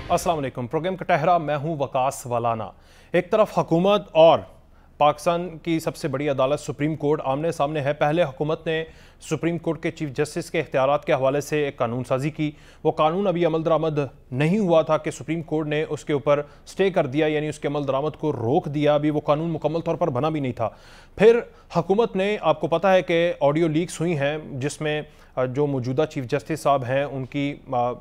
अस्सलाम वालेकुम। प्रोग्राम कटहरा, मैं हूं वकास वालाना। एक तरफ हुकूमत और पाकिस्तान की सबसे बड़ी अदालत सुप्रीम कोर्ट आमने सामने है। पहले हुकूमत ने सुप्रीम कोर्ट के चीफ जस्टिस के इख्तियारात के हवाले से एक कानून साजी की। वो कानून अभी अमल दरामद नहीं हुआ था कि सुप्रीम कोर्ट ने उसके ऊपर स्टे कर दिया, यानी उसके अमल दरामद को रोक दिया। अभी वो कानून मुकम्मल तौर पर बना भी नहीं था। फिर हुकूमत ने, आपको पता है कि ऑडियो लीक्स हुई हैं जिसमें जो मौजूदा चीफ जस्टिस साहब हैं उनकी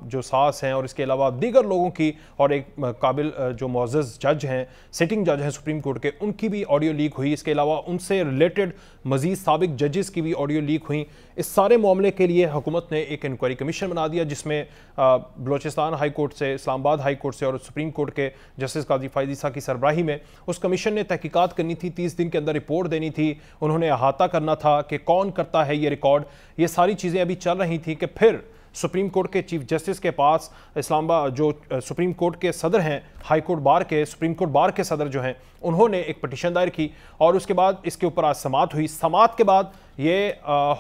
जो सास हैं और इसके अलावा दीगर लोगों की, और एक काबिल जो मुअज़्ज़ज़ जज हैं, सिटिंग जज हैं सुप्रीम कोर्ट के, उनकी भी ऑडियो लीक हुई। इसके अलावा उनसे रिलेटेड मज़ीद साबिक जजेस की भी ऑडियो लीक हुई। इस सारे मामले के लिए हुकूमत ने एक इंक्वायरी कमीशन बना दिया जिसमें बलोचिस्तान हाई कोर्ट से, इस्लामाबाद हाई कोर्ट से और सुप्रीम कोर्ट के जस्टिस काजी फ़ाइज़ ईसा की सरबराही में उस कमीशन ने तहकीकात करनी थी। 30 दिन के अंदर रिपोर्ट देनी थी। उन्होंने अहाता करना था कि कौन करता है ये रिकॉर्ड। ये सारी चीज़ें अभी चल रही थी कि फिर सुप्रीम कोर्ट के चीफ जस्टिस के पास इस्लामाबाद जो सुप्रीम कोर्ट के सदर हैं, हाई कोर्ट बार के, सुप्रीम कोर्ट बार के सदर जो हैं, उन्होंने एक पटिशन दायर की और उसके बाद इसके ऊपर आज समाअत हुई। समाअत के बाद ये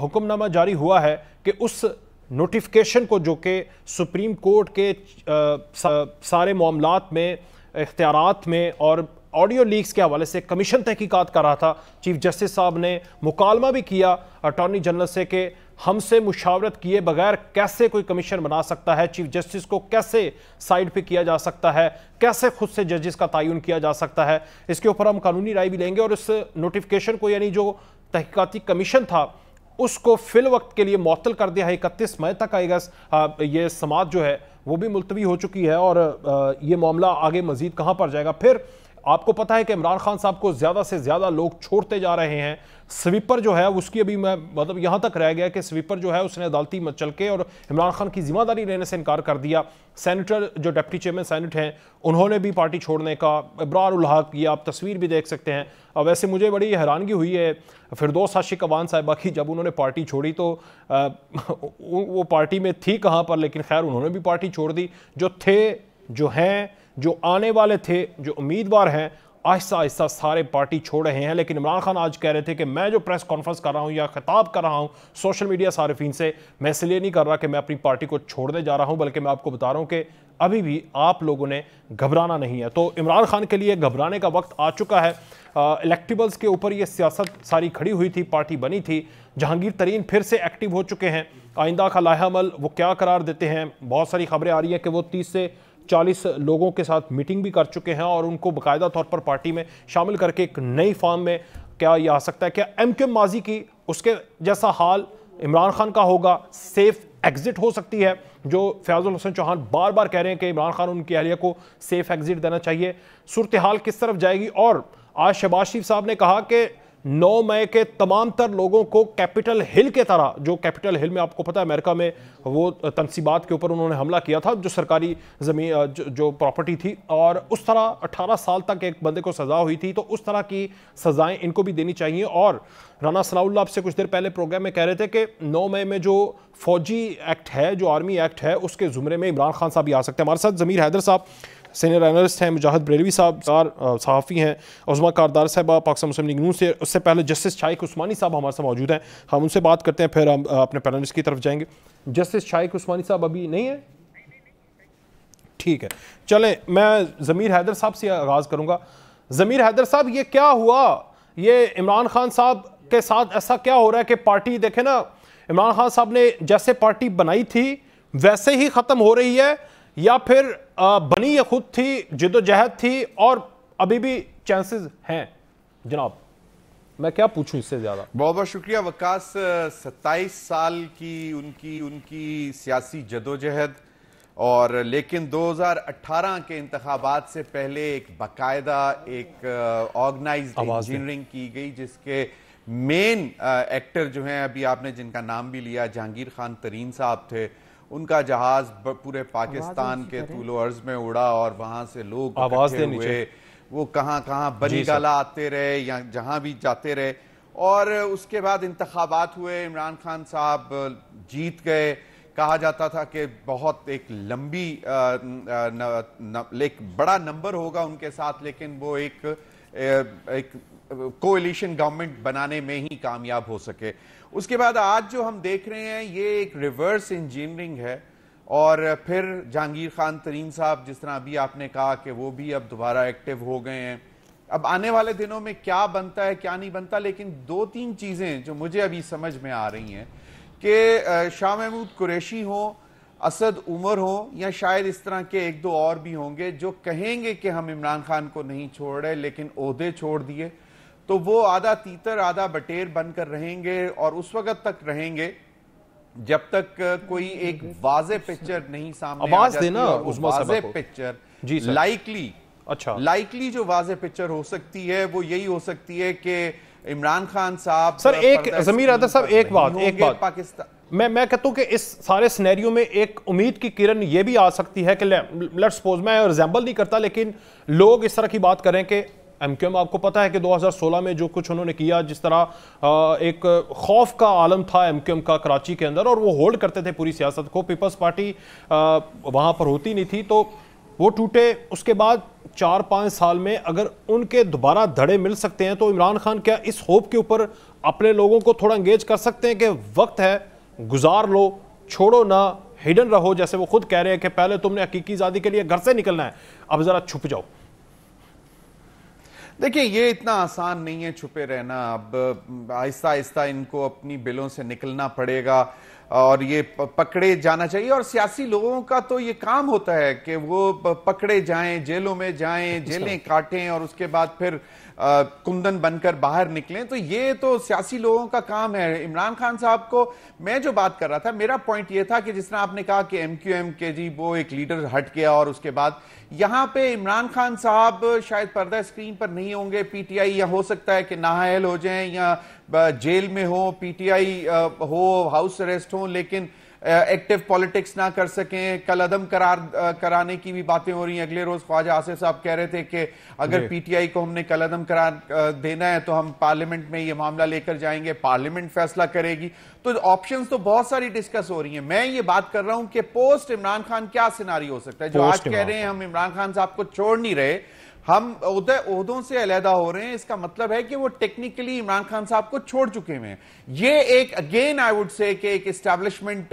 हुक्मनामा जारी हुआ है कि उस नोटिफिकेशन को, जो कि सुप्रीम कोर्ट के सारे मामलात में, इख्तियारात में और ऑडियो लीक्स के हवाले से कमीशन तहकीकात कर रहा था, चीफ जस्टिस साहब ने मुकालमा भी किया अटॉर्नी जनरल से कि हमसे मुशावरत किए बगैर कैसे कोई कमीशन बना सकता है, चीफ जस्टिस को कैसे साइड पे किया जा सकता है, कैसे खुद से जजेस का तयन किया जा सकता है। इसके ऊपर हम कानूनी राय भी लेंगे और इस नोटिफिकेशन को, यानी जो तहकीकाती कमीशन था, उसको फिल वक्त के लिए मुअत्तल कर दिया है। 31 मई तक आएगा। ये समाअत जो है वो भी मुलतवी हो चुकी है और ये मामला आगे मजीद कहाँ पर जाएगा। फिर आपको पता है कि इमरान खान साहब को ज़्यादा से ज़्यादा लोग छोड़ते जा रहे हैं। स्वीपर जो है उसकी अभी मतलब यहाँ तक रह गया कि स्वीपर जो है उसने अदालती मचल के और इमरान खान की जिम्मेदारी लेने से इनकार कर दिया। सेनेटर जो डिप्टी चेयरमैन सेनेट हैं उन्होंने भी पार्टी छोड़ने का, इब्रार उल हक, ये आप तस्वीर भी देख सकते हैं। और वैसे मुझे बड़ी हैरानगी हुई है फिरदौस आशिक अवान साहिबा की, जब उन्होंने पार्टी छोड़ी तो वो पार्टी में थी कहाँ पर, लेकिन खैर उन्होंने भी पार्टी छोड़ दी। जो थे, जो हैं, जो आने वाले थे, जो उम्मीदवार हैं, आहिस्ता आहिस्ता सारे पार्टी छोड़ रहे हैं। लेकिन इमरान खान आज कह रहे थे कि मैं जो प्रेस कॉन्फ्रेंस कर रहा हूं या खिताब कर रहा हूं सोशल मीडिया सारिफीन से, मैं इसलिए नहीं कर रहा कि मैं अपनी पार्टी को छोड़ने जा रहा हूं, बल्कि मैं आपको बता रहा हूं कि अभी भी आप लोगों ने घबराना नहीं है। तो इमरान खान के लिए घबराने का वक्त आ चुका है। इलेक्टिबल्स के ऊपर ये सियासत सारी खड़ी हुई थी, पार्टी बनी थी। जहांगीर तरीन फिर से एक्टिव हो चुके हैं। आइंदा का लाहेअमल वो क्या करार देते हैं। बहुत सारी खबरें आ रही है कि वो 30 से 40 लोगों के साथ मीटिंग भी कर चुके हैं और उनको बाकायदा तौर पर पार्टी में शामिल करके एक नई फॉर्म में क्या ये आ सकता है। क्या एमक्यूएम माजी की उसके जैसा हाल इमरान खान का होगा, सेफ एग्जिट हो सकती है, जो फयाजुल हसन चौहान बार बार कह रहे हैं कि इमरान खान उनकी अहलिया को सेफ एग्जिट देना चाहिए। सूरत हाल किस तरफ जाएगी। और आज शहबाज शरीफ साहब ने कहा कि 9 मई के तमाम तर लोगों को कैपिटल हिल के तरह, जो कैपिटल हिल में आपको पता है अमेरिका में वो तनसीबात के ऊपर उन्होंने हमला किया था, जो सरकारी ज़मीन जो प्रॉपर्टी थी, और उस तरह 18 साल तक एक बंदे को सज़ा हुई थी, तो उस तरह की सज़ाएं इनको भी देनी चाहिए। और राना सनाउल्लाह आपसे कुछ देर पहले प्रोग्राम में कह रहे थे कि 9 मई में जो फौजी एक्ट है, जो आर्मी एक्ट है, उसके ज़ुमरे में इमरान खान साहब भी आ सकते हैं। हमारे साथ ज़मीर हैदर साहब सीनियर एनालिस्ट हैं, मुजाहिद बरेलवी साहब सहाफ़ी हैं, उज़मा कारदार साहबा पाकिस्तान मुस्लिम लीग नून से, उससे पहले जस्टिस शाइक उस्मानी साहब हमारे साथ मौजूद हैं। हम उनसे बात करते हैं, फिर हम अपने पैनलिस्ट की तरफ जाएंगे। जस्टिस शाइक उस्मानी साहब अभी नहीं है? ठीक है, चलें, मैं ज़मीर हैदर साहब से आगाज़ करूँगा। ज़मीर हैदर साहब, ये क्या हुआ? ये इमरान खान साहब के साथ ऐसा क्या हो रहा है कि पार्टी, देखें ना, इमरान खान साहब ने जैसे पार्टी बनाई थी वैसे ही ख़त्म हो रही है, या फिर बनी ये खुद थी, जिद्दोजहद थी और अभी भी चांसेस हैं? जनाब, मैं क्या पूछूं इससे ज्यादा। बहुत बहुत शुक्रिया वकास। 27 साल की उनकी सियासी जदोजहद, और लेकिन 2018 के इंतखाबात से पहले एक बाकायदा एक ऑर्गेनाइज्ड इंजीनियरिंग की गई, जिसके मेन एक्टर जो हैं, अभी आपने जिनका नाम भी लिया, जहांगीर खान तरीन साहब थे। उनका जहाज पूरे पाकिस्तान के तूलो अर्ज में उड़ा और वहां से लोग इकट्ठे हुए, वो कहां कहां बनी गाला आते रहे या जहां भी जाते रहे। और उसके बाद इंतखाबात हुए, इमरान खान साहब जीत गए। कहा जाता था कि बहुत एक लंबी एक बड़ा नंबर होगा उनके साथ, लेकिन वो एक कोएलिशन गवर्नमेंट बनाने में ही कामयाब हो सके। उसके बाद आज जो हम देख रहे हैं ये एक रिवर्स इंजीनियरिंग है, और फिर जहांगीर खान तरीन साहब, जिस तरह अभी आपने कहा कि वो भी अब दोबारा एक्टिव हो गए हैं। अब आने वाले दिनों में क्या बनता है क्या नहीं बनता, लेकिन 2-3 चीजें जो मुझे अभी समझ में आ रही हैं कि शाह महमूद कुरैशी हो, असद उमर हो, या शायद इस तरह के 1-2 और भी होंगे जो कहेंगे कि हम इमरान खान को नहीं छोड़ रहे लेकिन ओहदे छोड़ दिए, तो वो आधा तीतर आधा बटेर बनकर रहेंगे और उस वक्त तक रहेंगे जब तक कोई एक वाज़े पिक्चर नहीं सामने आ जाती। और उस वाज़े पिक्चर लाइकली जो वाज़े पिक्चर हो सकती है वो यही हो सकती है कि इमरान खान साहब। सर एक ज़मीर आता साहब, एक बात पाकिस्तान मैं कहता हूं कि इस सारे सिनेरियो में एक उम्मीद की किरण ये भी आ सकती है कि लेट्स सपोज, मैं रिजेंबल नहीं करता लेकिन लोग इस तरह की बात करें कि एमक्यूएम, आपको पता है कि 2016 में जो कुछ उन्होंने किया, जिस तरह एक खौफ का आलम था एमक्यूएम का कराची के अंदर और वो होल्ड करते थे पूरी सियासत को, पीपल्स पार्टी वहाँ पर होती नहीं थी, तो वो टूटे। उसके बाद 4-5 साल में अगर उनके दोबारा धड़े मिल सकते हैं तो इमरान खान क्या इस होप के ऊपर अपने लोगों को थोड़ा एंगेज कर सकते हैं कि वक्त है, गुजार लो, छोड़ो ना, हिडन रहो, जैसे वो खुद कह रहे हैं कि पहले तुमने हकीकी आज़ादी के लिए घर से निकलना है, अब जरा छुप जाओ। देखिए, ये इतना आसान नहीं है छुपे रहना। अब आहिस्ता आहिस्ता इनको अपनी बिलों से निकलना पड़ेगा और ये पकड़े जाना चाहिए। और सियासी लोगों का तो ये काम होता है कि वो पकड़े जाएं, जेलों में जाएं, जेलें काटें और उसके बाद फिर कुंदन बनकर बाहर निकलें। तो ये तो सियासी लोगों का काम है। इमरान खान साहब को मैं जो बात कर रहा था, मेरा पॉइंट ये था कि जिस तरह आपने कहा कि एमक्यूएम के जी वो एक लीडर हट गया और उसके बाद यहां पे इमरान खान साहब शायद पर्दा स्क्रीन पर नहीं होंगे, पीटीआई या हो सकता है कि नाअहल हो जाएं या जेल में हो, पीटीआई हो, हाउस अरेस्ट हो, लेकिन एक्टिव पॉलिटिक्स ना कर सकें। कल अदम कराने की भी बातें हो रही हैं। अगले रोज ख्वाजा आसिफ साहब कह रहे थे कि अगर पीटीआई को हमने कल अदम करार देना है तो हम पार्लियामेंट में ये मामला लेकर जाएंगे, पार्लियामेंट फैसला करेगी। तो ऑप्शंस तो बहुत सारी डिस्कस हो रही हैं। मैं ये बात कर रहा हूं कि पोस्ट इमरान खान क्या सिनारी हो सकता है। जो आज कह रहे हैं हम इमरान खान साहब को छोड़ नहीं रहे, हम ओहदों से अलहदा हो रहे हैं, इसका मतलब है कि वो टेक्निकली इमरान खान साहब को छोड़ चुके हैं। ये एक अगेन आई वुड से कि एक एस्टैब्लिशमेंट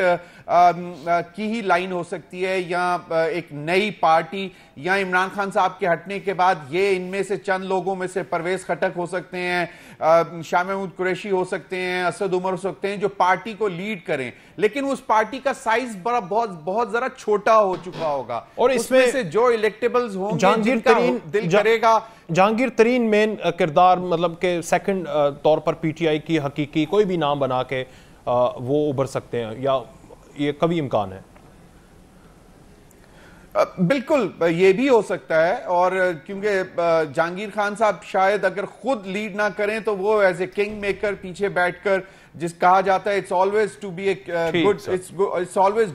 की ही लाइन हो सकती है या एक नई पार्टी या इमरान खान साहब के हटने के बाद ये इनमें से चंद लोगों में से परवेज खटक हो सकते हैं, शाह महमूद कुरैशी हो सकते हैं, असद उमर हो सकते हैं, जो पार्टी को लीड करें। लेकिन उस पार्टी का साइज बड़ा बहुत जरा छोटा हो चुका होगा और इसमें से जो इलेक्टेबल्स होंगे जिनका दिल करेगा। जहांगीर तरीन मेन किरदार, मतलब के सेकंड तौर पर पीटीआई की हकीकी कोई भी नाम बना के वो उभर सकते हैं, या ये कभी इम्कान है? बिल्कुल ये भी हो सकता है। और क्योंकि जहांगीर खान साहब शायद अगर खुद लीड ना करें तो वो एज ए किंग मेकर पीछे बैठकर, जिस कहा जाता है it's always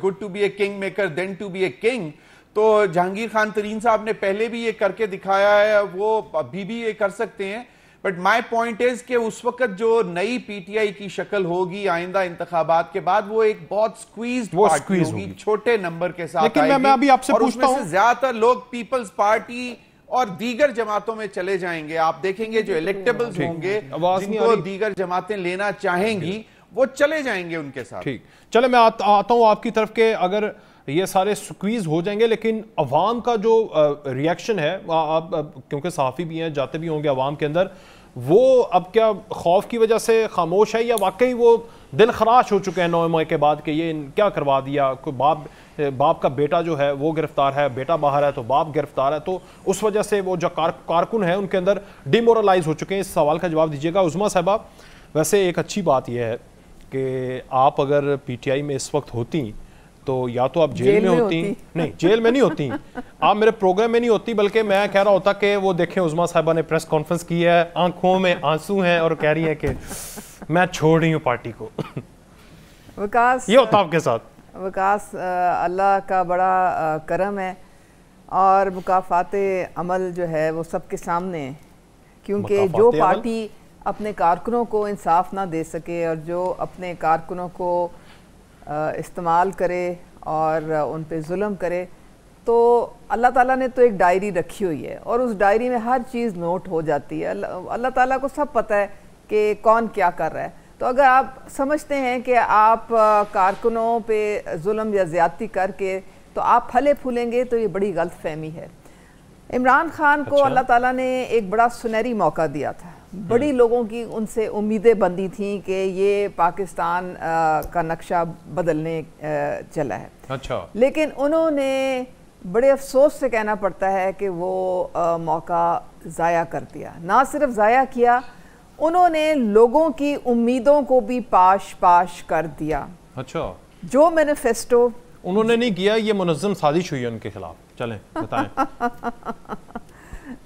good to be a king maker than to be a king. तो जहांगीर खान तरीन साहब ने पहले भी ये करके दिखाया है, वो अभी भी ये कर सकते हैं। बट माई पॉइंट इज कि उस वक्त जो नई पीटीआई की शक्ल होगी आइंदा इंतखाबात के बाद, वो एक बहुत स्क्वीज्ड पार्टी होगी, छोटे नंबर के साथ। लेकिन मैं अभी आपसे पूछता हूं, ज्यादातर लोग पीपल्स पार्टी और दीगर जमातों में चले जाएंगे। आप देखेंगे जो इलेक्टेबल्स होंगे जिनको दीगर जमातें लेना चाहेंगी वो चले जाएंगे उनके साथ। ठीक, चले मैं आता हूं आपकी तरफ के, अगर ये सारे स्क्वीज हो जाएंगे लेकिन अवाम का जो रिएक्शन है, आप क्योंकि सहाफ़ी भी हैं, जाते भी होंगे अवाम के अंदर, वो अब क्या खौफ की वजह से खामोश है या वाकई वो दिल खराश हो चुके हैं 9 मई के बाद कि ये क्या करवा दिया, कोई बाप का बेटा जो है वो गिरफ्तार है, बेटा बाहर है तो बाप गिरफ्तार है, तो उस वजह से वो जो कारकुन है उनके अंदर डिमोरलाइज हो चुके हैं। इस सवाल का जवाब दीजिएगा उज़मा साहबा। वैसे एक अच्छी बात यह है कि आप अगर पीटीआई में इस वक्त होती तो या तो आप जेल में होती, नहीं जेल में नहीं होती, आप मेरे प्रोग्राम में नहीं होती, बल्कि मैं कह रहा होता कि वो देखें उज़मा साहिबा ने प्रेस कॉन्फ्रेंस की है, आंखों में आंसू हैं और कह रही है कि मैं छोड़ रही हूँ पार्टी को। विकास, ये होता आपके साथ। विकास, अल्लाह का बड़ा करम है और मुकाफ़ाते अमल जो है वो सबके सामने है, क्योंकि जो पार्टी अपने कारकुनों को इंसाफ ना दे सके और जो अपने कारकुनों को इस्तेमाल करे और उन पे जुल्म करे, तो अल्लाह ताला ने तो एक डायरी रखी हुई है और उस डायरी में हर चीज़ नोट हो जाती है। अल्लाह ताला को सब पता है कि कौन क्या कर रहा है। तो अगर आप समझते हैं कि आप कारकुनों पे जुल्म या ज़्यादती करके तो आप फले फूलेंगे, तो ये बड़ी गलत फहमी है। इमरान खान को अल्लाह ताला ने एक बड़ा सुनहरी मौका दिया था, बड़ी लोगों की उनसे उम्मीदें बंधी थी कि ये पाकिस्तान का नक्शा बदलने चला है। अच्छा। लेकिन उन्होंने बड़े अफसोस से कहना पड़ता है कि वो मौका ज़ाया कर दिया। ना सिर्फ ज़ाया किया, उन्होंने लोगों की उम्मीदों को भी पाश पाश कर दिया। अच्छा। जो मैनिफेस्टो उन्होंने नहीं किया, ये मुनज़्ज़म साजिश हुई है उनके खिलाफ। चलें बताएं।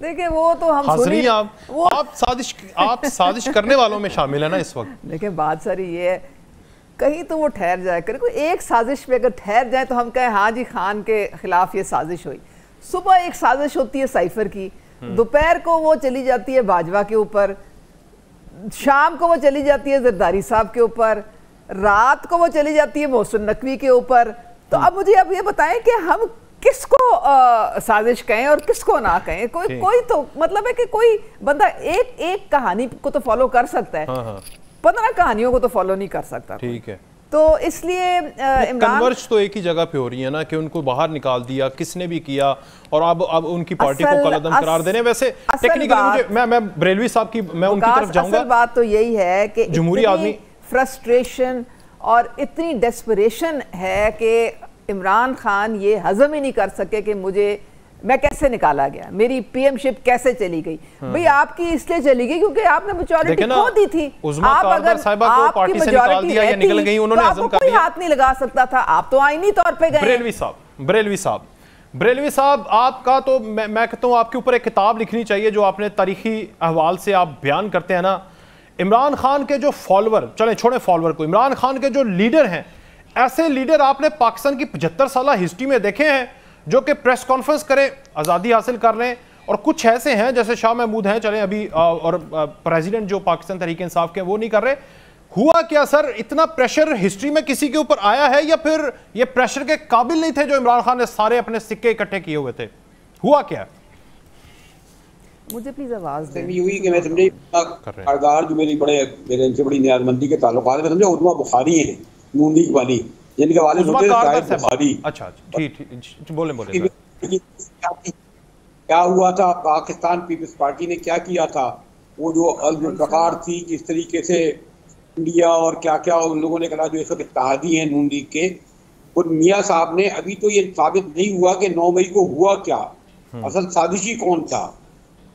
देखिए वो तो हम आप साजिश करने वालों में शामिल है ना इस वक्त। देखिए बात सारी ये है, कहीं तो वो ठहर जाए करे, कोई एक साजिश पे अगर ठहर जाए तो हम कहें हाँ जी खान के खिलाफ ये साजिश हुई। सुबह एक साजिश होती है साइफर की, दोपहर को वो चली जाती है बाजवा के ऊपर, शाम को वो चली जाती है जरदारी साहब के ऊपर, रात को वो चली जाती है मोहसिन नकवी के ऊपर। तो अब मुझे अब ये बताएं कि हम किसको साजिश कहें और किसको ना कहें। कोई तो मतलब है कि कोई बंदा एक कहानी को तो फॉलो कर सकता है, 15 कहानियों को तो फॉलो नहीं कर सकता। ठीक है। तो इसलिए कन्वर्ज तो एक ही जगह पे हो रही है ना कि उनको बाहर निकाल दिया, किसने भी किया, और अब उनकी पार्टी को कलअदम करार देने। वैसे टेक्निकली मैं बरेलवी साहब की मैं उनकी तरफ जाऊंगा। असल बात तो यही है कि जमहूरी आदमी फ्रस्ट्रेशन और इतनी डेस्परेशन है कि इमरान खान ये हजम ही नहीं कर सके कि मैं कैसे निकाला गया, मेरी पीएमशिप कैसे चली गई। भाई आपकी इसलिए चली गई क्योंकि आपने मेजॉरिटी खो दी थी। आप अगर आपकी मेजॉरिटी रहती तो आपको कोई हाथ नहीं लगा सकता था, आप तो आईनी तौर पे गए। बरेलवी साहब आपका तो मैं कहता हूँ आपके ऊपर एक किताब लिखनी चाहिए, जो आपने तारीखी अहवाल से आप बयान करते हैं ना। इमरान खान के जो फॉलोअर, चले छोड़े फॉलोअर को, इमरान खान के जो लीडर हैं, ऐसे लीडर आपने पाकिस्तान की 75 साल हिस्ट्री में देखे हैं जो कि प्रेस कॉन्फ्रेंस करें, आज़ादी हासिल कर लें, और कुछ ऐसे हैं जैसे शाह महमूद हैं, चलें अभी, और प्रेसिडेंट जो पाकिस्तान तहरीक इंसाफ के वो नहीं कर रहे। हुआ क्या सर, इतना प्रेशर हिस्ट्री में किसी के ऊपर आया है, या फिर ये प्रेशर के काबिल नहीं थे जो इमरान खान ने सारे अपने सिक्के इकट्ठे किए हुए थे? हुआ क्या? मुझे प्लीज आवाज दें। हुई कि मैं समझे सरदार जो मेरे इनसे बड़ी नियाजमंदी के ताल्लुकात में समझे उर्मा बुखारी हैं, नून लीग वाली, जिनके वालिद होते हैं साहिब बुखारी। अच्छा ठीक, बोले क्या हुआ था, पाकिस्तान पीपल्स पार्टी ने क्या किया था, वो जो अलजुल्फ़ार थी, किस तरीके से इंडिया और क्या क्या उन लोगों ने कहा जो इस वक्त इत्तेहादी हैं नून लीग के, और मियाँ साहब ने अभी तो ये साबित नहीं हुआ कि 9 मई को हुआ क्या, असल साजिशी कौन था,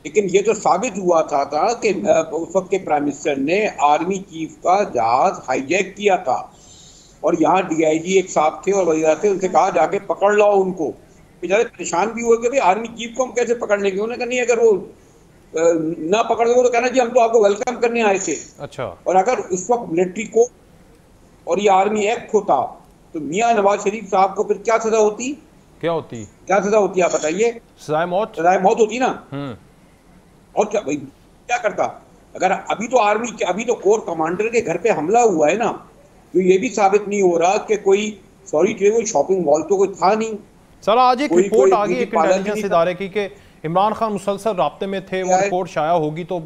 लेकिन ये तो साबित हुआ था कि उस वक्त के प्राइम मिनिस्टर ने आर्मी चीफ का जहाज हाईजैक किया था, और यहाँ DIG एक साहब थे और वजीर थे, उनसे कहा जाके पकड़ लाओ उनको। बेचारे परेशान भी हुए कि भाई आर्मी चीफ को हम कैसे पकड़ लेंगे। उन्होंने कहा नहीं, अगर वो ना पकड़ लो तो कहना जी हम तो आपको वेलकम करने आए थे। अच्छा। और अगर उस वक्त मिलिट्री को और ये आर्मी एक्ट होता तो मियाँ नवाज शरीफ साहब को फिर क्या सजा होती? क्या सजा होती आप बताइए? सजाए मौत होती ना। और क्या भाई क्या करता? अगर अभी तो कोर कमांडर के घर पे हमला हुआ है ना, तो ये भी साबित नहीं हो रहा कि कोई कोई शॉपिंग मॉल तो कोई था नहीं। सर आज एक रिपोर्ट आ गई एक इंटेलिजेंस इदारे की कि इमरान खान मुसलसल राब्ते में थे, वो रिपोर्ट शाया होगी तो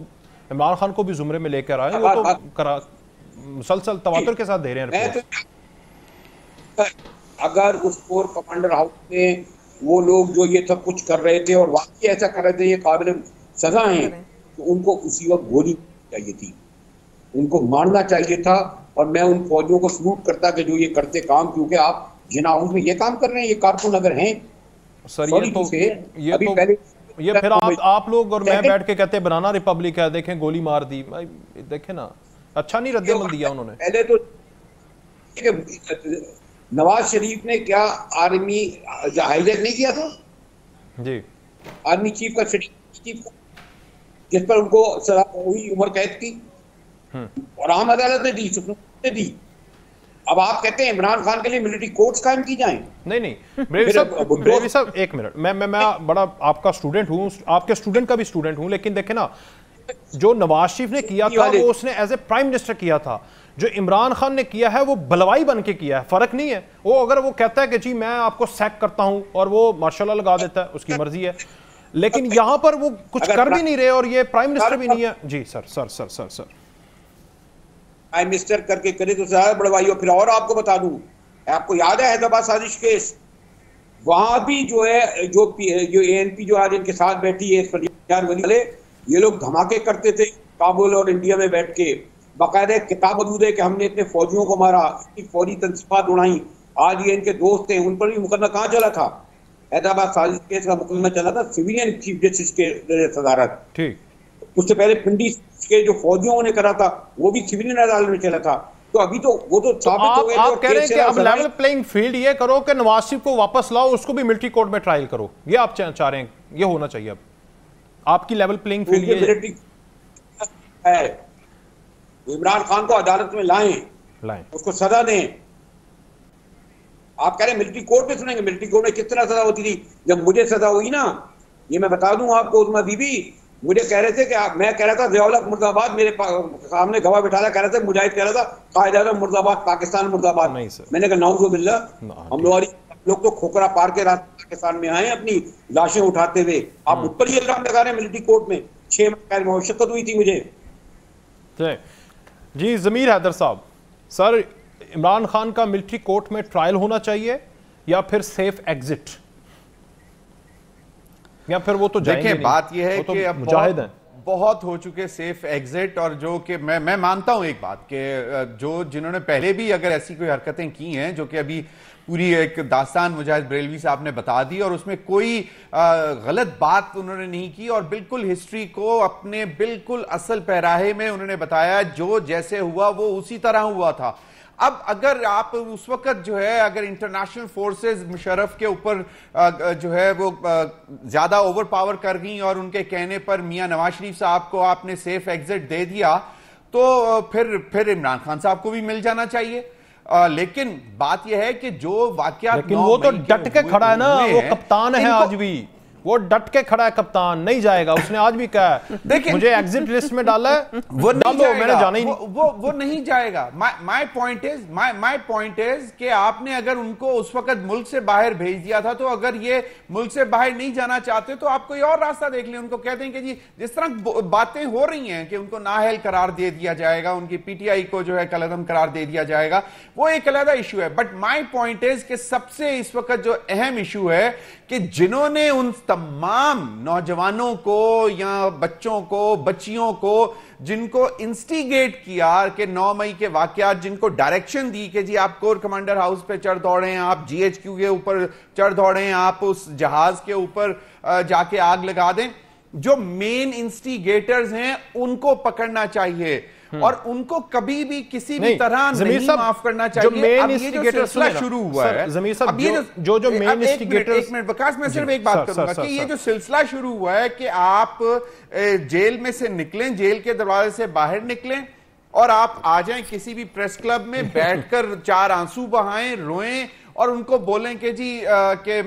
इमरान खान को भी जुमरे में लेकर आए, वो तो मुसलसल तवातुर के साथ दे रहे हैं। अगर उस कोर कमांडर हाउस में वो लोग जो ये सब कुछ कर रहे थे और वाकई ऐसा कर रहे थे, ये काबिल सजा है, तो उनको उसी वक्त गोली चाहिए थी, उनको मारना चाहिए था। और मैं उन फौजियों को सलूट करता कि जो ये करते काम, क्योंकि आप जिन हाउस में ये काम कर रहे हैं, ये कारकुन अगर हैं सर, ये फिर आप लोग और मैं बैठ के कहते बनाना रिपब्लिक है, देखें गोली मार दी, देखें ना, अच्छा नहीं रद्द-ए-अमल दिया उन्होंने। पहले तो नवाज शरीफ ने क्या आर्मी हाईजैक नहीं किया था जी, आर्मी चीफ का चीफ, जिस पर उनको सजा हुई उम्र कैद की, और आम अदालत ने दी। अब आप कहते हैं इमरान खान के लिए मिलिट्री कोर्ट्स कायम की जाएं? नहीं ब्रेलवी साहब एक मिनट, मैं बड़ा आपका स्टूडेंट हूं, आपके स्टूडेंट का भी स्टूडेंट हूं, लेकिन देखे ना, जो नवाज शरीफ ने किया था वो उसने एज ए प्राइम मिनिस्टर किया था, जो इमरान खान ने किया है वो बलवाई बन के किया है, फर्क नहीं है। वो अगर वो कहता है कि जी मैं आपको सैक करता हूं और वो मार्शल लगा देता है, उसकी मर्जी है, लेकिन यहां पर वो कुछ कर भी नहीं रहे और ये प्राइम मिनिस्टर भी नहीं है। जी सर। प्राइम मिनिस्टर करके करे तो ज्यादा बढ़वाई हो। फिर और आपको बता दूं, आपको याद है हैदराबाद साजिश केस, वहां भी जो है जो ANP जो आज इनके साथ बैठी है फरियाद वली वाले, ये लोग धमाके करते थे काबुल और इंडिया में बैठ के। बाकायदा किताब मौजूद है कि हमने इतने फौजियों को मारा, इतनी फौजी तनसीबात उड़ाई। आज ये इनके दोस्त हैं, उन पर भी मुकदमा कहाँ चला था? हैदराबाद साजिश केस का मुकदमा चला था सिविलियन चीफ जस्टिस के सदारत। ठीक, उससे पहले पिंडी के जो फौजियों ने करा था वो भी सिविलियन अदालत में चला था। तो अभी तो वो तो साबित हो गया। आप कह रहे हैं कि अब लेवल प्लेइंग फील्ड ये करो कि नवाज शरीफ को वापस लाओ, उसको भी मिलिट्री कोर्ट में ट्रायल करो, ये आप चाह रहे हैं, ये होना चाहिए अब आपकी लेवल प्लेइंग फील्ड ये है। इमरान खान को अदालत में लाएं, उसको सजा दें। आप कह रहे हैं मिलिट्री कोर्ट में सुनेंगे, मिलिट्री कोर्ट में किस तरह सजा होती थी? जब मुझे सजा हुई ना, ये मैं बता दूं आपको, उस्मा बीबी मुझे कह रहे थे कि मैं कह रहा था ज़ियाउल हक मुर्दाबाद, मेरे सामने गवाह बिठाया, कह रहा था मुजाहिद कह रहा था कायद-ए-आज़म मुर्दाबाद, पाकिस्तान मुर्दाबाद। मैंने कहा नाउज़ुबिल्लाह, हम लोग तो खोखरा पार के रास्ते पाकिस्तान में आए अपनी लाशें उठाते हुए। आप उस पर ही इल्जाम लगा रहे हैं मिलिट्री कोर्ट में। 6 महीने मशक्कत हुई थी मुझे। जी ज़मीर हैदर साहब, सर इमरान खान का मिलिट्री कोर्ट में ट्रायल होना चाहिए या फिर सेफ एग्जिट, या फिर वो तो जाएंगे नहीं? बात यह है कि अब मुजाहिद हैं, बहुत हो चुके सेफ एग्जिट। और जो कि मैं मानता हूं एक बात कि जो जिन्होंने पहले भी अगर ऐसी कोई हरकतें की हैं, जो कि अभी पूरी एक दास्तान मुजाहिद बरेलवी साहब ने बता दी और उसमें कोई गलत बात उन्होंने नहीं की और बिल्कुल हिस्ट्री को अपने बिल्कुल असल पैराहे में उन्होंने बताया, जो जैसे हुआ वो उसी तरह हुआ था। अब अगर आप उस वक्त जो है अगर इंटरनेशनल फोर्सेस मुशर्रफ के ऊपर जो है वो ज्यादा ओवर पावर कर गई और उनके कहने पर मियां नवाज शरीफ साहब को आपने सेफ एग्जिट दे दिया, तो फिर इमरान खान साहब को भी मिल जाना चाहिए। लेकिन बात यह है कि जो वाकया, लेकिन वो तो डट के खड़ा है ना, वो कप्तान है आज भी, वो डट के खड़ा है, कप्तान नहीं जाएगा। उसने आज भी कहा है देखिए मुझे एग्जिट लिस्ट में डाला है, वो नहीं जाएगा, मैंने जाना ही नहीं। वो नहीं जाएगा। माय पॉइंट इज कि आपने अगर उनको उस वक्त मुल्क से बाहर भेज दिया था, तो अगर ये मुल्क से बाहर नहीं जाना चाहते तो आप कोई और रास्ता देख लें। उनको कह दें कि जी जिस तरह बातें हो रही हैं कि उनको नाअहल करार दे दिया जाएगा, उनकी PTI को जो है कलअदम करार दे दिया जाएगा, वो एक अलग इशू है। बट माय पॉइंट इज कि सबसे इस वक्त जो अहम इशू है कि जिन्होंने उन तमाम नौजवानों को या बच्चों को, बच्चियों को, जिनको इंस्टिगेट किया कि 9 मई के वाकयात, जिनको डायरेक्शन दी कि जी आप कोर कमांडर हाउस पे चढ़ दौड़े, आप GHQ के ऊपर चढ़ दौड़े, आप उस जहाज के ऊपर जाके आग लगा दें, जो मेन इंस्टिगेटर्स हैं उनको पकड़ना चाहिए और उनको कभी भी किसी भी तरह नहीं माफ करना चाहिए। जो मेन इंस्टिगेटर शुरू हुआ है, ज़मीर साहब, जो मेन इंस्टिगेटर, एक मिनट वकास, मैं सिर्फ एक बात करूंगा कि ये जो सिलसिला शुरू हुआ है कि आप जेल में से निकलें, जेल के दरवाजे से बाहर निकलें और आप आ जाएं किसी भी प्रेस क्लब में बैठकर 4 आंसू बहाएं, रोएं और उनको बोलें कि जी कि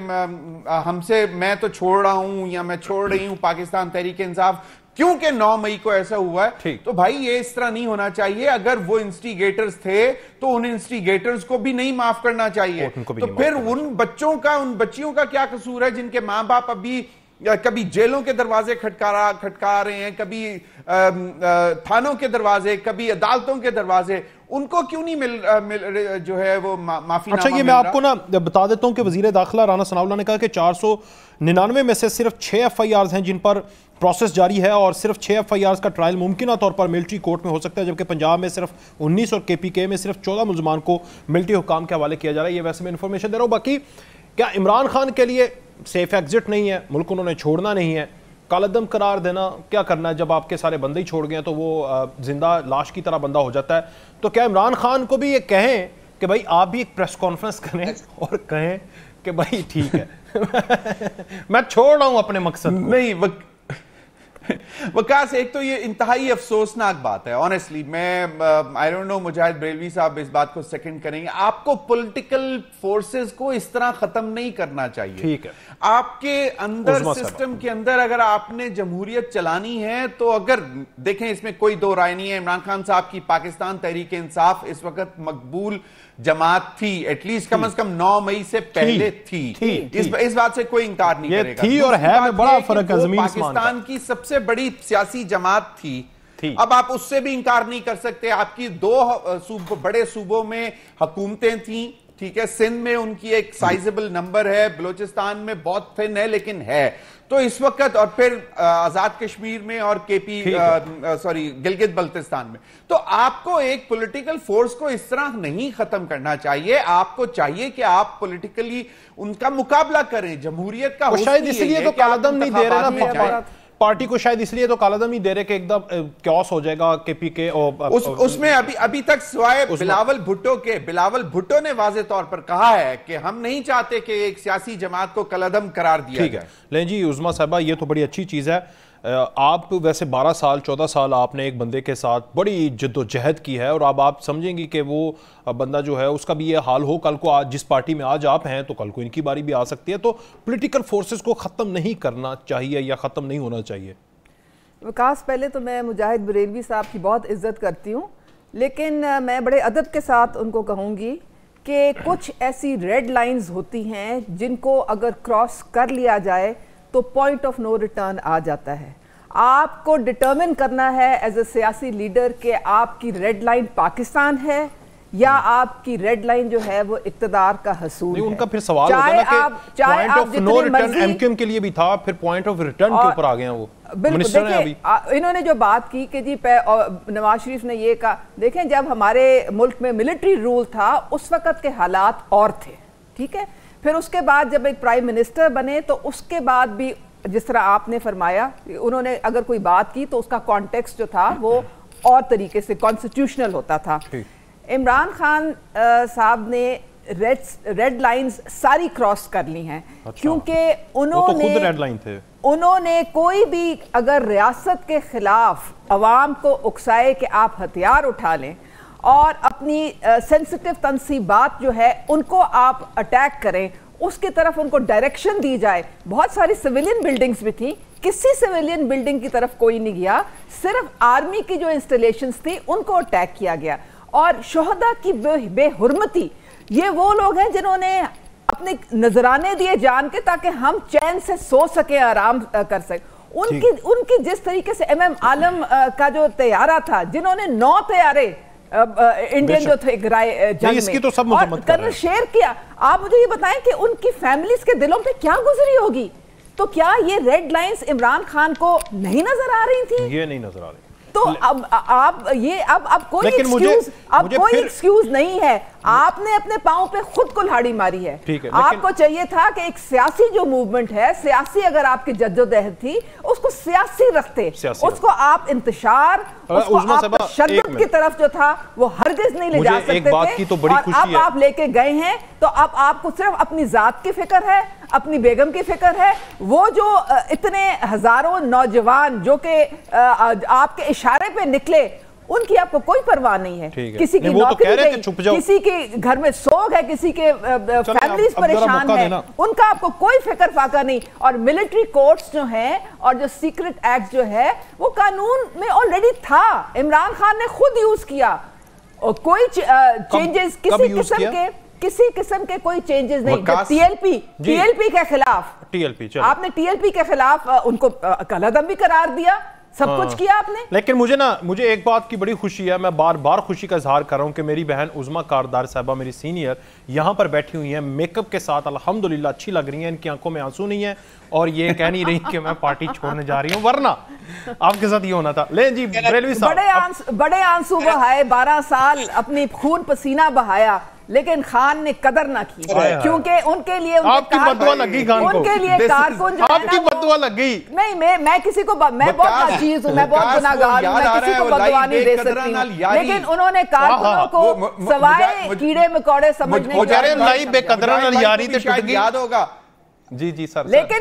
हमसे, मैं तो छोड़ रहा हूं या मैं छोड़ रही हूं पाकिस्तान तहरीक इंसाफ, क्योंकि 9 मई को ऐसा हुआ है। तो भाई ये इस तरह नहीं होना चाहिए। अगर वो इंस्टिगेटर्स थे तो उन इंस्टिगेटर्स को भी नहीं माफ करना चाहिए। तो फिर उन बच्चों का, उन बच्चियों का क्या कसूर है जिनके मां बाप अभी कभी जेलों के दरवाजे खटका रहे हैं, कभी थानों के दरवाजे, कभी अदालतों के दरवाजे, उनको क्यों नहीं मिल जो है वो माफी? अच्छा, ये मैं आपको ना बता देता हूं कि वजीर दाखिला राना सनाउल्लाह ने कहा कि 499 में से सिर्फ 6 FIRs हैं जिन पर प्रोसेस जारी है और सिर्फ 6 FIRs का ट्रायल मुमकिन तौर पर मिलिट्री कोर्ट में हो सकता है, जबकि पंजाब में सिर्फ 19 और KPK में सिर्फ 14 मुलजमान को मिलिट्री हुकाम के हवाले किया जा रहा है। ये वैसे मैं इंफॉर्मेशन दे रहा हूँ। बाकी क्या इमरान खान के लिए सेफ एग्जिट नहीं है, मुल्क उन्होंने छोड़ना नहीं है, कालदम करार देना क्या करना है? जब आपके सारे बंदे ही छोड़ गए तो वो जिंदा लाश की तरह बंदा हो जाता है। तो क्या इमरान खान को भी ये कहें कि भाई आप भी एक प्रेस कॉन्फ्रेंस करें और कहें कि भाई ठीक है मैं छोड़ रहा हूं अपने मकसद को? नहीं वकास, एक तो ये इंतहाई अफसोसनाक बात है ऑनेस्टली। मैं आई डोंट नो मुजाहिद बरेलवी साहब इस बात को सेकंड करेंगे। आपको पॉलिटिकल फोर्सेस को इस तरह खत्म नहीं करना चाहिए। ठीक है, आपके अंदर सिस्टम के अंदर अगर आपने जमहूरियत चलानी है तो अगर देखें, इसमें कोई दो राय नहीं है, इमरान खान साहब की पाकिस्तान तहरीक इंसाफ इस वक्त मकबूल जमात थी, एटलीस्ट कम से कम 9 मई से पहले थी। इस बात से कोई इंकार नहीं करेगा। थी और है में बड़ा फर्क है। पाकिस्तान की सबसे बड़ी सियासी जमात थी थी। अब आप उससे भी इंकार नहीं कर सकते। आपकी 2 बड़े सूबों में हुकूमतें थी, ठीक है, सिंध में उनकी एक साइजेबल नंबर है, बलूचिस्तान में बहुत थिन है लेकिन है। तो इस वक्त, और फिर आजाद कश्मीर में और गिलगित बल्तिस्तान में, तो आपको एक पॉलिटिकल फोर्स को इस तरह नहीं खत्म करना चाहिए। आपको चाहिए कि आप पॉलिटिकली उनका मुकाबला करें। जमहूरियत का शायद इसलिए तो कालादम नहीं दे रहे ना पार्टी को, शायद इसलिए तो कालादम नहीं दे रहे कि एकदम क्योस हो जाएगा केपीके और उसमें अभी तक सिवाय बिलावल भुट्टो ने वाज़े तौर पर कहा है कि हम नहीं चाहते कि एक सियासी जमात को कलअदम करार दिया जाए। लें जी उज़मा साहिबा, ये तो बड़ी अच्छी चीज़ है। आप वैसे 12 साल 14 साल आपने एक बंदे के साथ बड़ी जद्दोजहद की है, और अब आप समझेंगी कि वो बंदा जो है उसका भी ये हाल हो, कल को आज जिस पार्टी में आज आप हैं तो कल को इनकी बारी भी आ सकती है। तो पॉलिटिकल फोर्सेस को ख़त्म नहीं करना चाहिए या ख़त्म नहीं होना चाहिए। विकास, पहले तो मैं मुजाहिद बरेलवी साहब की बहुत इज्जत करती हूँ, लेकिन मैं बड़े अदब के साथ उनको कहूँगी कि कुछ ऐसी रेड लाइंस होती हैं जिनको अगर क्रॉस कर लिया जाए तो पॉइंट ऑफ नो रिटर्न आ जाता है। आपको डिटर्मिन करना है एज ए सियासी लीडर कि आपकी रेड लाइन पाकिस्तान है या आपकी रेड लाइन जो है वो इक्तदार का हसूल है। उनका फिर सवाल होगा ना कि point of no return MQM के लिए भी था, फिर पॉइंट ऑफ रिटर्न के ऊपर आ गए हैं वो। बिल्कुल, देखिए इन्होंने जो बात की कि जी नवाज शरीफ ने ये कहा, देखें जब हमारे मुल्क में मिलिट्री रूल था उस वक्त के हालात और थे, ठीक है। फिर उसके बाद जब एक प्राइम मिनिस्टर बने तो उसके बाद भी जिस तरह आपने फरमाया, उन्होंने अगर कोई बात की तो उसका कॉन्टेक्स्ट जो था वो और तरीके से कॉन्स्टिट्यूशनल होता था। इमरान खान साहब ने रेड लाइंस सारी क्रॉस कर ली हैं। अच्छा। क्योंकि उन्होंने कोई भी अगर रियासत के खिलाफ अवाम को उकसाए कि आप हथियार उठा लें और अपनी सेंसिटिव तनसीबात जो है उनको आप अटैक करें, उसकी तरफ उनको डायरेक्शन दी जाए। बहुत सारी सिविलियन बिल्डिंग्स भी थी, किसी सिविलियन बिल्डिंग की तरफ कोई नहीं गया, सिर्फ आर्मी की जो इंस्टॉलेशंस थी उनको अटैक किया गया। और शोहदा की बेहुरमती, ये वो लोग हैं जिन्होंने अपने नजराने दिए जान के ताकि हम चैन से सो सके, आराम कर सके। उनकी जिस तरीके से MM आलम का जो तैयारा था, जिन्होंने 9 तैयारे इंडियन जो थे जंग में तो सब और कर्नल शेयर किया, आप मुझे ये बताएं कि उनकी फैमिलीज के दिलों पे क्या गुजरी होगी। तो क्या ये रेड लाइंस इमरान खान को नहीं नजर आ रही थी? ये नहीं नजर आ रही। तो अब कोई एक्सक्यूज नहीं है। आपने अपने पांव पे खुद कुल्हाड़ी मारी है। आपको चाहिए था कि एक सियासी जो मूवमेंट है, सियासी अगर आपकी जद्दोजहद थी उसको सियासी रखते, उसको आप इंतशार, उसको आप तशद्दुद की तरफ जो था वो हरगिज नहीं ले जा सकते थे। और अब आप लेके गए हैं तो अब आपको सिर्फ अपनी जात की फिक्र है, अपनी बेगम की फिक्र है। वो जो इतने हजारों नौजवान जो कि आपके इशारे पे निकले, उनकी आपको कोई परवाह नहीं है। किसी की नौकरी गई, किसी के घर में सोग है, किसी के फैमिलीज परेशान है, उनका आपको कोई फिक्र फाका नहीं। और मिलिट्री कोर्ट्स जो हैं और जो सीक्रेट एक्ट जो है वो कानून में ऑलरेडी था, इमरान खान ने खुद यूज किया। और कोई चेंजेस किसी किस्म के कोई चेंजेस नहीं। टीएलपी के खिलाफ आपने टीएलपी के खिलाफ उनको कलअदम भी करार दिया, सब कुछ किया आपने। लेकिन मुझे एक बात की बड़ी खुशी है, मैं बार बार खुशी का इजहार कर रहा हूं कि मेरी बहन उज़मा कारदार साहबा, मेरी सीनियर, यहां पर बैठी हुई हैं मेकअप के साथ, अल्हम्दुलिल्लाह अच्छी लग रही हैं, इनकी आंखों में आंसू नहीं है और ये कह नहीं रही कि मैं पार्टी छोड़ने जा रही हूं, वरना आपके साथ ये होना था। ले जी बरेलवी साहब, बड़े आंसू बहाए, 12 साल अपनी खून पसीना बहाया, लेकिन खान ने कदर ना की, क्योंकि उनके लिए आपकी बददुआ लगी खान को, उनके लिए कारकुन जो आपकी बददुआ लगी। नहीं, मैं किसी को, मैं बहुत अजीज हूं, मैं बहुत गुनाहगार हूं, मैं किसी को बददुआ नहीं दे सकती हूं, लेकिन उन्होंने कारकुनों को सवाए कीड़े मकोड़े समझने याद होगा। जी सर। लेकिन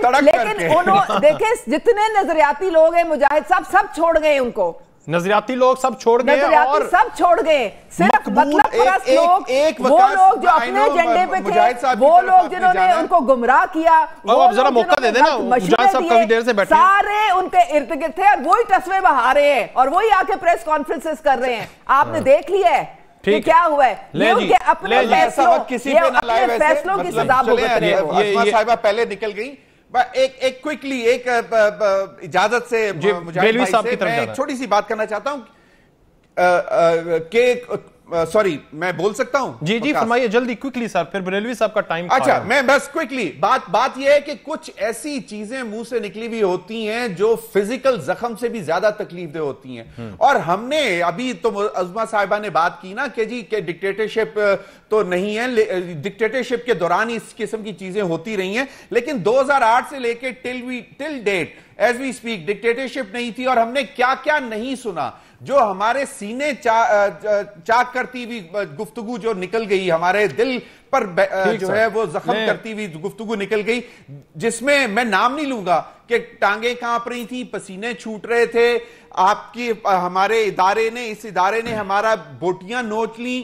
उन्होंने देखे जितने नजरियाती लोग हैं मुजाहिद साहब, सब छोड़ गए उनको। नजरियाती लोग सब छोड़ गए और सब छोड़ गए, सिर्फ मतलब परस्त लोग, वो लोग जो अपने एजेंडे पे थे, वो लोग जिन्होंने उनको गुमराह किया, वो अब जरा मौका दे देना, मुजाहिद साहब काफी देर से बैठे, सारे उनके इर्द गिर्द थे और वही तस्वीर बहा रहे हैं और वही आके प्रेस कॉन्फ्रेंसेस कर रहे हैं। आपने देख लिया है कि क्या हुआ है। उनके अपने फैसलों की सजा भुगत रहे हैं। साहिबा पहले निकल गई, एक क्विकली एक इजाजत से मुजाहिद भाई से मैं एक छोटी सी बात करना चाहता हूं कि सॉरी मैं बोल सकता हूं? जी फरमाइए जल्दी क्विकली सर, फिर बरेलवी साहब का टाइम। अच्छा मैं बस क्विकली बात यह है कि कुछ ऐसी चीजें मुंह से निकली हुई होती हैं जो फिजिकल जख्म से भी ज्यादा तकलीफदेह होती हैं। और हमने अभी तो अज़मा साहिबा ने बात की ना कि जी के डिक्टेटरशिप तो नहीं है, डिक्टेटरशिप के दौरान इस किस्म की चीजें होती रही हैं, लेकिन 2008 से लेकर till date as we speak dictatorship नहीं थी। और हमने क्या क्या नहीं सुना, जो हमारे सीने चाक करती हुई गुफ्तगू जो निकल गई, हमारे दिल पर जो है वो जख्म करती हुई गुफ्तगू निकल गई, जिसमें मैं नाम नहीं लूंगा कि टांगे कांप रही थी, पसीने छूट रहे थे, आपकी हमारे इस इदारे ने हमारा बोटियां नोच ली,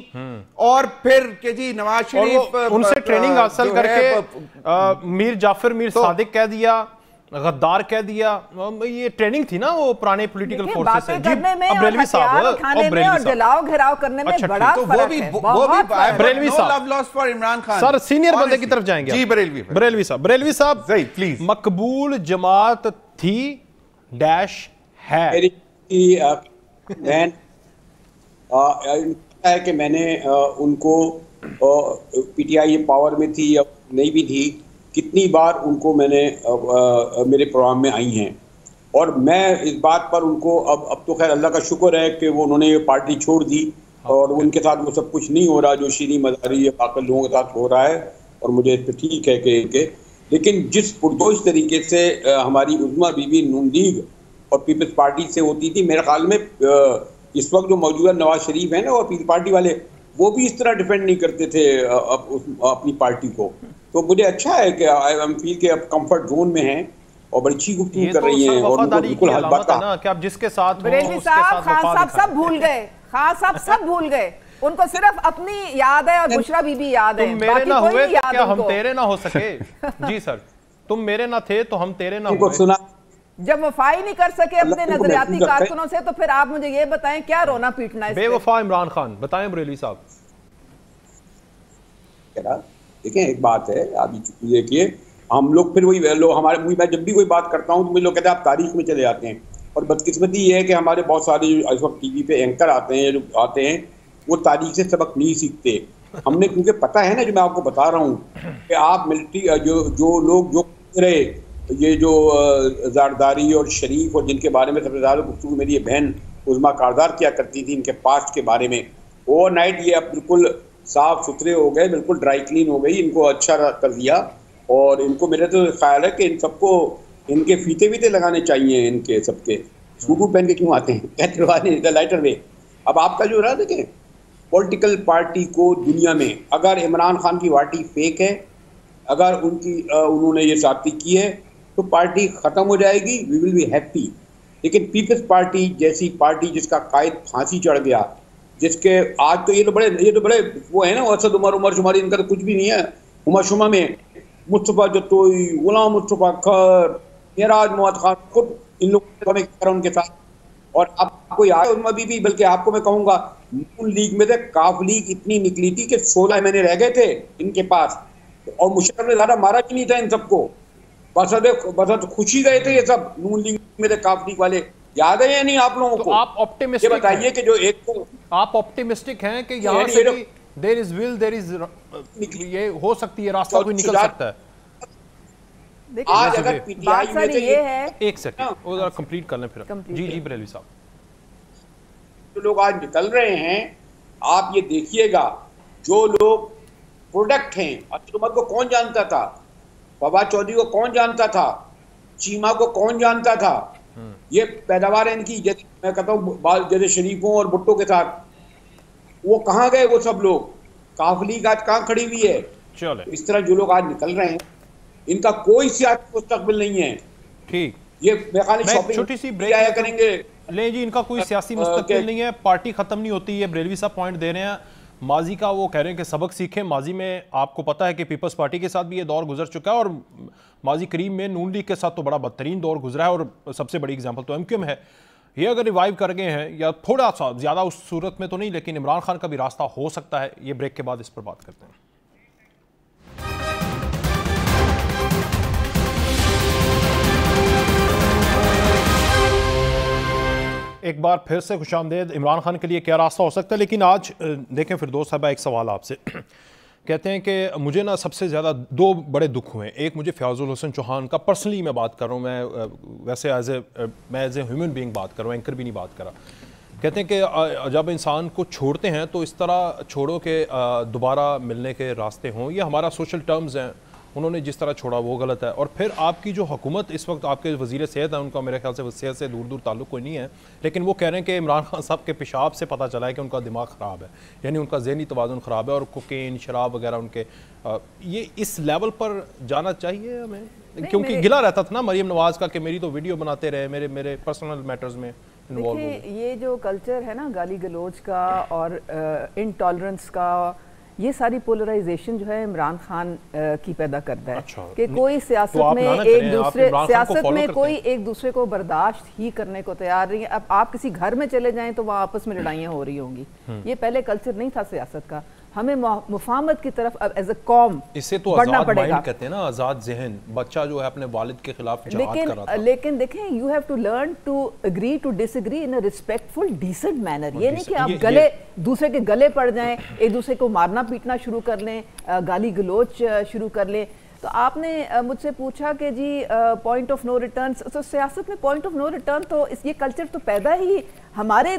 और फिर के जी नवाज शरीफ उनसे ट्रेनिंग हासिल करके मीर जाफर मीर सादिक कह दिया, गद्दार कह दिया। ये ट्रेनिंग थी ना वो पुराने पॉलिटिकल फोर्सेस से। जी बरेलवी साहब और जलाओ घेराव करने में बड़ा फर्क है। बरेलवी साहब इमरान खान सर सीनियर बंदे की तरफ जाएंगे। जी बरेलवी साहब प्लीज। मकबूल जमात थी डैश है कि मैंने उनको पीटीआई पावर में थी या नहीं भी थी, कितनी बार उनको मैंने मेरे प्रोग्राम में आई हैं, और मैं इस बात पर उनको अब तो खैर अल्लाह का शुक्र है कि वो उन्होंने ये पार्टी छोड़ दी, और उनके साथ वो सब कुछ नहीं हो रहा जो शीरी मदारी या बाकी लोगों के साथ हो रहा है, और मुझे इस पर ठीक है कि लेकिन जिस पुरजोश तरीके से हमारी उज़्मा बीबी नून लीग और पीपल्स पार्टी से होती थी, मेरे ख्याल में इस वक्त जो मौजूदा नवाज शरीफ है ना और पीपल्स पार्टी वाले, वो भी इस तरह डिफेंड नहीं करते थे अपनी पार्टी को। तो मुझे अच्छा है कि हम फील के अब कंफर्ट जोन में हैं और बड़ी अच्छी गुफ्तगू कर रही हैं, और उनको बिल्कुल हर बात ना कि आप जिसके साथ बरेलवी साहब खान साहब सब भूल गए, खान साहब सब भूल गए, उनको सिर्फ अपनी याद है और बुशरा बीबी याद है। तुम मेरे ना हुए तो क्या हम तेरे ना हो सके? जी सर, तुम मेरे ना थे तो हम तेरे ना हुए। सुना जब वफाई नहीं कर सके अपने नजरियाती कारकुनों से, तो फिर आप मुझे ये बताएं क्या रोना पीटना है? बेवफा इमरान खान, बताएं बरेलवी साहब। देखिए एक बात है, आप देखिए हम लोग फिर वही लोग हमारे, मैं जब भी कोई बात करता हूँ तो मुझे लोग कहते हैं आप तारीख में चले जाते हैं, और बदकिस्मती ये है कि हमारे बहुत सारे इस वक्त टीवी पे एंकर आते हैं, जो आते हैं वो तारीख से सबक नहीं सीखते। हमने क्योंकि पता है ना, जो मैं आपको बता रहा हूँ कि आप मिलिट्री जो लोग जो रहे, ये जो ज़ारदारी और शरीफ और जिनके बारे में सबसे ज़्यादा गुफ्तगू मेरी बहन उज़्मा कारदार किया करती थी, इनके पास्ट के बारे में, ओवरनाइट ये अब बिल्कुल साफ सुथरे हो गए, बिल्कुल ड्राई क्लीन हो गई, इनको अच्छा कर दिया। और इनको मेरा तो ख्याल है कि इन सबको इनके फीते वीते लगाने चाहिए, इनके सबके सूट पहन के क्यों आते हैं लाइटर वे। अब आपका जो रहा देखें, पॉलिटिकल पार्टी को दुनिया में अगर इमरान खान की पार्टी फेक है, अगर उन्होंने ये साथी की है, तो पार्टी ख़त्म हो जाएगी, वी विल बी हैप्पी। लेकिन पीपल्स पार्टी जैसी पार्टी जिसका कायद फांसी चढ़ गया, जिसके आज तो ये तो बड़े वो है ना, असद उमर शुमारी, इनका तो कुछ भी नहीं है। उमर शुमा में मुस्तफ़ा जतोई, गुलाम मुस्तफ़ा खर, मेराज मुआद खान, खुद इन लोगों ने उनके साथ। और आपको याद है उज़्मा बीबी, बल्कि आपको मैं कहूँगा नून लीग में से काफ लीग इतनी निकली थी कि 16 महीने रह गए थे इनके पास, और मुशर्रफ ने ज़्यादा मारा भी नहीं था इन सबको, बस खुशी गए थे ये सब नून लीग में से काफ लीग वाले। याद है या नहीं आप लोगों को? आप ऑप्टिमिस्टिक बताइए कि जो एक को आप ऑप्टिमिस्टिक हैं कि यहाँ से भी there is will, there is ये हो सकती है, रास्ता कोई निकल सकता है। आज अगर पीटीआई में से ये है, एक सेकंड वो जरा कंप्लीट कर लें फिर। जी बरेलवी साहब, जो लोग आज निकल रहे हैं, आप ये देखिएगा, जो लोग प्रोडक्ट हैं, अब्दुल उमर को कौन जानता था, फवाद चौधरी को कौन जानता था, चीमा को कौन जानता था, ये पैदावार है इनकी। जैसे मैं कहता हूँ जैसे शरीफों और भुट्टो के साथ, वो कहाँ गए वो सब लोग? काफली आज कहाँ खड़ी हुई है? चले इस तरह जो लोग आज निकल रहे हैं, इनका कोई सियासी मुस्तकबिल नहीं है। ठीक, ये शॉपिंग छोटी सी ब्रेक आया करेंगे। ले जी, इनका कोई सियासी मुस्तकबिल नहीं है, पार्टी खत्म नहीं होती है। बरेलवी साहब पॉइंट दे रहे हैं माजी का, वो कह रहे हैं कि सबक सीखें। माजी में आपको पता है कि पीपल्स पार्टी के साथ भी ये दौर गुजर चुका है, और माजी करीब में नून लीग के साथ तो बड़ा बदतरीन दौर गुजरा है, और सबसे बड़ी एग्जाम्पल तो एमक्यूएम है। ये अगर रिवाइव कर गए हैं, या थोड़ा सा ज़्यादा उस सूरत में तो नहीं, लेकिन इमरान खान का भी रास्ता हो सकता है। ये ब्रेक के बाद इस पर बात करते हैं। एक बार फिर से खुशामदीद। इमरान खान के लिए क्या रास्ता हो सकता है, लेकिन आज देखें फिरदौस साहबा, एक सवाल आपसे। कहते हैं कि मुझे ना सबसे ज़्यादा दो बड़े दुख हुए। एक मुझे फ़याज़ुल हसन चौहान का, पर्सनली मैं बात कर रहा हूँ, मैं वैसे मैं एज ए ह्यूमन बीइंग बात कर रहा हूँ, एंकर भी नहीं बात कर रहा। कहते हैं कि जब इंसान को छोड़ते हैं तो इस तरह छोड़ो कि दोबारा मिलने के रास्ते हों। ये हमारा सोशल टर्म्स हैं, उन्होंने जिस तरह छोड़ा वो गलत है। और फिर आपकी जो हुकूमत इस वक्त, आपके वज़ीर सेहत हैं, उनका मेरे ख्याल से सेहत से दूर दूर ताल्लुक़ कोई नहीं है, लेकिन वो कह रहे हैं कि इमरान खान साहब के पेशाब से पता चला है कि उनका दिमाग ख़राब है, यानी उनका ज़हनी तवाज़ुन ख़राब है और कोकेन शराब वगैरह उनके ये इस लेवल पर जाना चाहिए हमें? क्योंकि गिला रहता था ना मरीम नवाज़ का कि मेरी तो वीडियो बनाते रहे, मेरे पर्सनल मैटर्स में इन्वॉल्व हो गए। ये जो कल्चर है ना गाली गलोच का और इनटॉलरेंस का, ये सारी पोलराइजेशन जो है इमरान खान की पैदा करता है। अच्छा, कि कोई सियासत में कोई एक दूसरे को बर्दाश्त ही करने को तैयार नहीं है। अब आप किसी घर में चले जाएं तो वहाँ आपस में लड़ाइयाँ हो रही होंगी। ये पहले कल्चर नहीं था सियासत का। हमें मुफाहमत की तरफ अब एज ए कॉम इससे तो आजाद माइंड कहते हैं ना, आजाद ज़हन। बच्चा जो है अपने वालिद के खिलाफ जिहाद कर रहा था। लेकिन देखें, you have to learn to agree to disagree in a respectful dissent manner. ये नहीं कि आप दूसरे के गले पड़ जाएं, एक दूसरे को मारना पीटना शुरू कर लें, गाली गलोच शुरू कर लें। तो आपने मुझसे पूछा कि जी पॉइंट ऑफ नो रिटर्न, तो सियासत में पॉइंट ऑफ नो रिटर्न तो ये कल्चर तो पैदा ही हमारे,